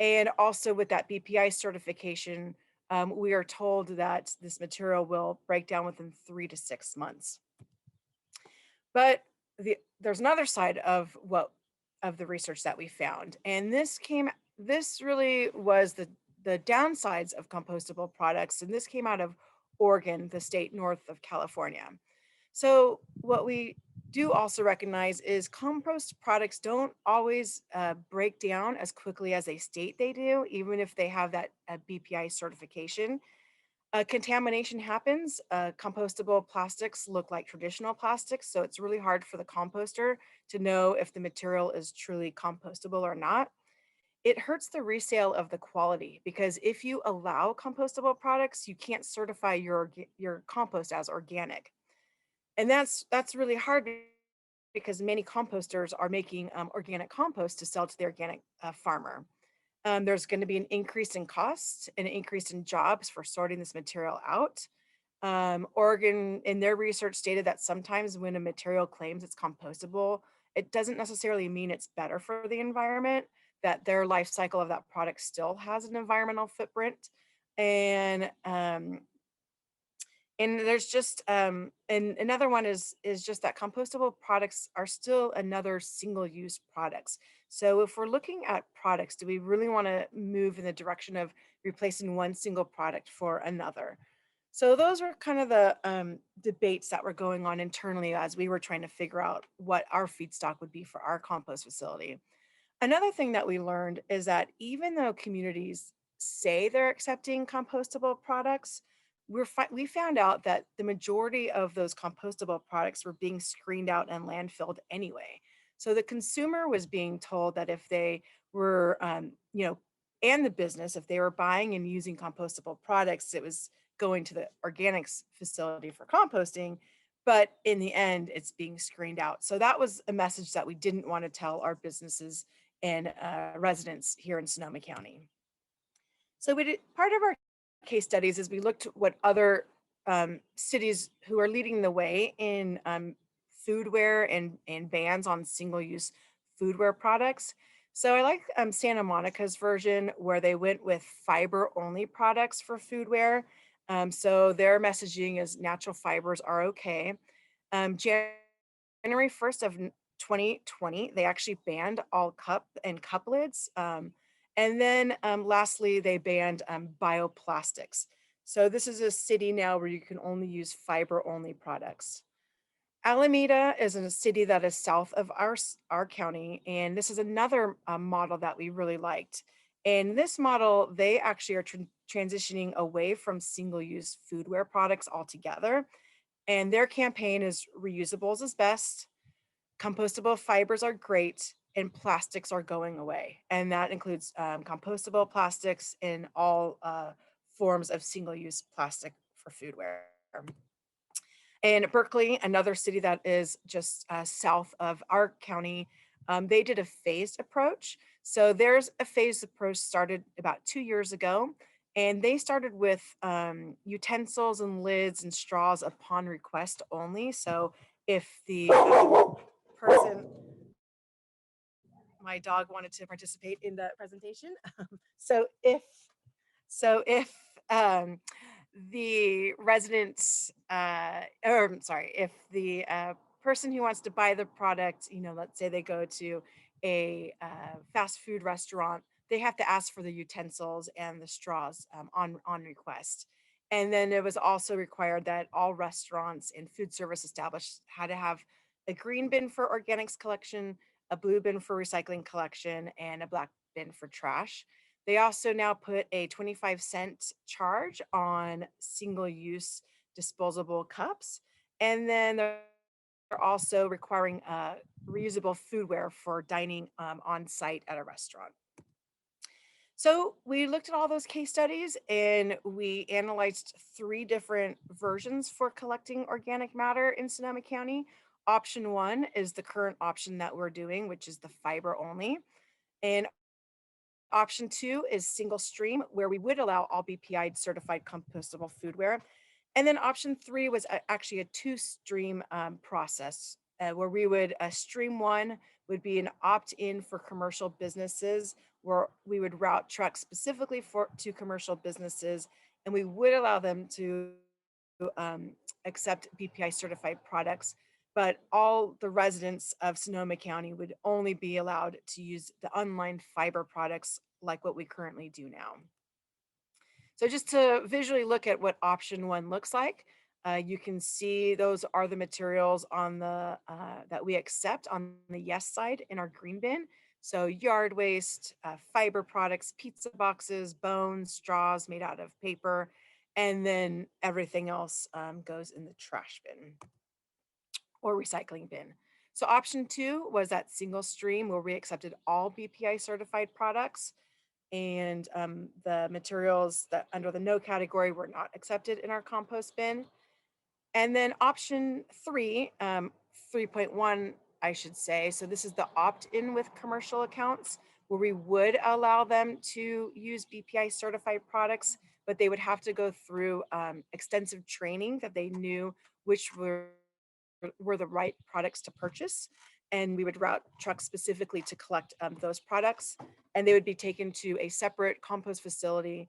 And also with that BPI certification, we are told that this material will break down within 3 to 6 months. But there's another side of the research that we found, and this really was the downsides of compostable products, and this came out of Oregon, the state north of California. So what we do also recognize is compost products don't always break down as quickly as they state they do, even if they have that BPI certification. Contamination happens. Compostable plastics look like traditional plastics, so it's really hard for the composter to know if the material is truly compostable or not. It hurts the resale of the quality because if you allow compostable products, you can't certify your compost as organic, and that's really hard because many composters are making organic compost to sell to the organic farmer. There's going to be an increase in costs and an increase in jobs for sorting this material out. Oregon, in their research, stated that sometimes when a material claims it's compostable, it doesn't necessarily mean it's better for the environment, that their life cycle of that product still has an environmental footprint. And there's just and another one is just that compostable products are still another single use products. So if we're looking at products, do we really want to move in the direction of replacing one single product for another? So those were kind of the debates that were going on internally as we were trying to figure out what our feedstock would be for our compost facility. Another thing that we learned is that even though communities say they're accepting compostable products, we found out that the majority of those compostable products were being screened out and landfilled anyway. So the consumer was being told that if they were, and the business, if they were buying and using compostable products, it was going to the organics facility for composting. But in the end, it's being screened out. So that was a message that we didn't want to tell our businesses and residents here in Sonoma County. So we did part of our case studies is we looked at what other cities who are leading the way in foodware and bans on single-use foodware products. So I like Santa Monica's version where they went with fiber-only products for foodware. So their messaging is natural fibers are okay. January 1st of 2020, they actually banned all cup and cup lids. And then lastly, they banned bioplastics. So this is a city now where you can only use fiber only products. Alameda is in a city that is south of our county. And this is another model that we really liked. In this model, they actually are transitioning away from single-use foodware products altogether. And their campaign is reusables is best, compostable fibers are great, and plastics are going away. And that includes compostable plastics in all forms of single-use plastic for foodware. In Berkeley, another city that is just south of our county, they did a phased approach. So there's a phased approach started about 2 years ago, and they started with utensils and lids and straws upon request only. So if the person, my dog wanted to participate in the presentation. So if the residents, or sorry, if the person who wants to buy the product, let's say they go to a fast food restaurant, they have to ask for the utensils and the straws on request. And then it was also required that all restaurants and food service establishments had to have a green bin for organics collection, a blue bin for recycling collection, and a black bin for trash. They also now put a 25-cent charge on single-use disposable cups. And then they're also requiring reusable foodware for dining on site at a restaurant. So we looked at all those case studies and we analyzed 3 different versions for collecting organic matter in Sonoma County. Option 1 is the current option that we're doing, which is the fiber only. And option 2 is single stream, where we would allow all BPI certified compostable foodware. And then option 3 was actually a 2-stream process where we would, stream 1 would be an opt-in for commercial businesses, where we would route trucks specifically to commercial businesses, and we would allow them to accept BPI certified products, but all the residents of Sonoma County would only be allowed to use the unlined fiber products like what we currently do now. So just to visually look at what option 1 looks like, You can see those are the materials on the that we accept on the yes side in our green bin. So yard waste, fiber products, pizza boxes, bones, straws made out of paper, and then everything else goes in the trash bin or recycling bin. So option 2 was that single stream where we accepted all BPI certified products, and the materials that under the no category were not accepted in our compost bin. And then option 3, 3.1, I should say. So this is the opt-in with commercial accounts where we would allow them to use BPI certified products, but they would have to go through extensive training that they knew which were the right products to purchase. And we would route trucks specifically to collect those products, and they would be taken to a separate compost facility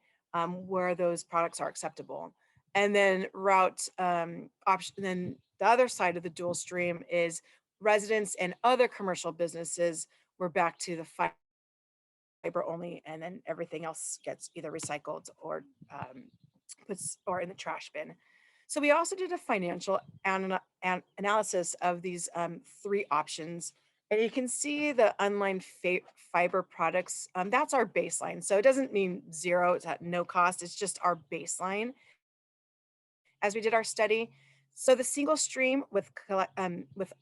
where those products are acceptable. And then route option, then the other side of the dual stream is residents and other commercial businesses. We're back to the fiber only, and then everything else gets either recycled or puts or in the trash bin. So we also did a financial analysis of these 3 options. And you can see the unlined fiber products. That's our baseline. So it doesn't mean zero, it's at no cost. It's just our baseline as we did our study. So the single stream with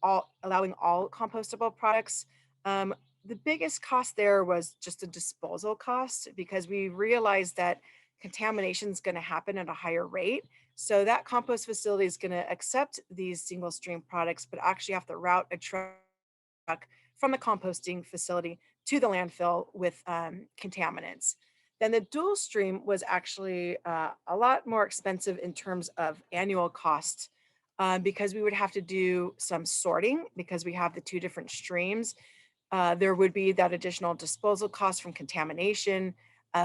all allowing all compostable products, the biggest cost there was just a disposal cost, because we realized that contamination is going to happen at a higher rate. So that compost facility is going to accept these single stream products, but actually have to route a truck from the composting facility to the landfill with contaminants. Then the dual stream was actually a lot more expensive in terms of annual cost, because we would have to do some sorting because we have the 2 different streams. There would be that additional disposal cost from contamination.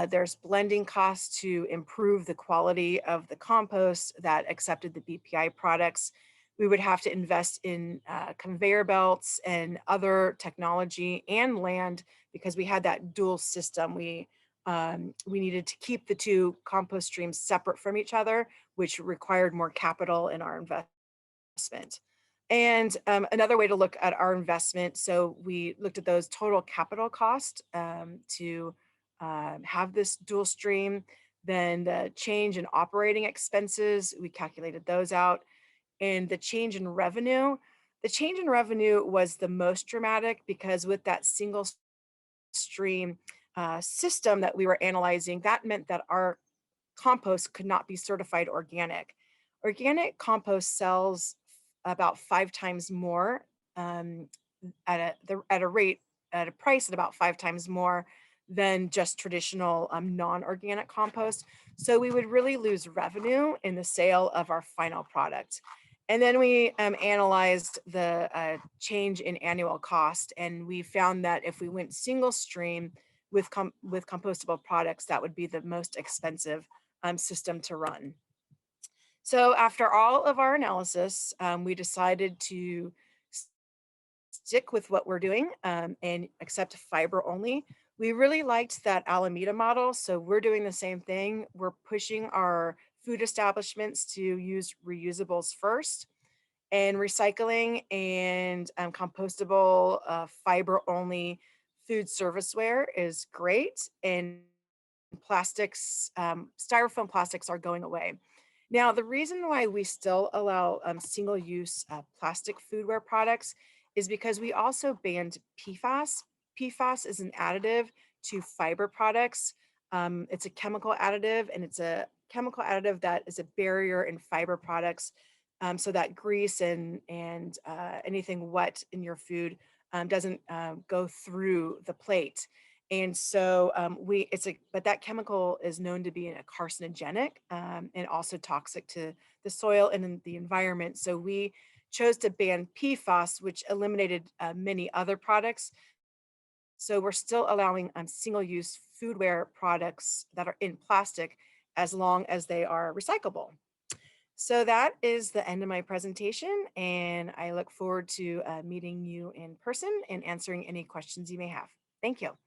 There's blending costs to improve the quality of the compost that accepted the BPI products. We would have to invest in conveyor belts and other technology and land, because we had that dual system. We needed to keep the 2 compost streams separate from each other, which required more capital in our investment. And another way to look at our investment, so we looked at those total capital cost to have this dual stream, then the change in operating expenses, we calculated those out, and the change in revenue. The change in revenue was the most dramatic, because with that single stream system that we were analyzing, that meant that our compost could not be certified organic. Organic compost sells about 5 times more at a price at about 5 times more than just traditional non-organic compost. So we would really lose revenue in the sale of our final product. And then we analyzed the change in annual cost, and we found that if we went single stream with compostable products, that would be the most expensive system to run. So after all of our analysis, we decided to stick with what we're doing and accept fiber only. We really liked that Alameda model, so we're doing the same thing. We're pushing our food establishments to use reusables first, and recycling and compostable fiber only food serviceware is great, and plastics, styrofoam plastics are going away. Now, the reason why we still allow single-use plastic foodware products is because we also banned PFAS. PFAS is an additive to fiber products. It's a chemical additive, and it's a chemical additive that is a barrier in fiber products, so that grease and anything wet in your food doesn't go through the plate. And so but that chemical is known to be a carcinogenic and also toxic to the soil and in the environment. So we chose to ban PFAS, which eliminated many other products. So we're still allowing single-use foodware products that are in plastic as long as they are recyclable. So that is the end of my presentation, and I look forward to meeting you in person and answering any questions you may have. Thank you.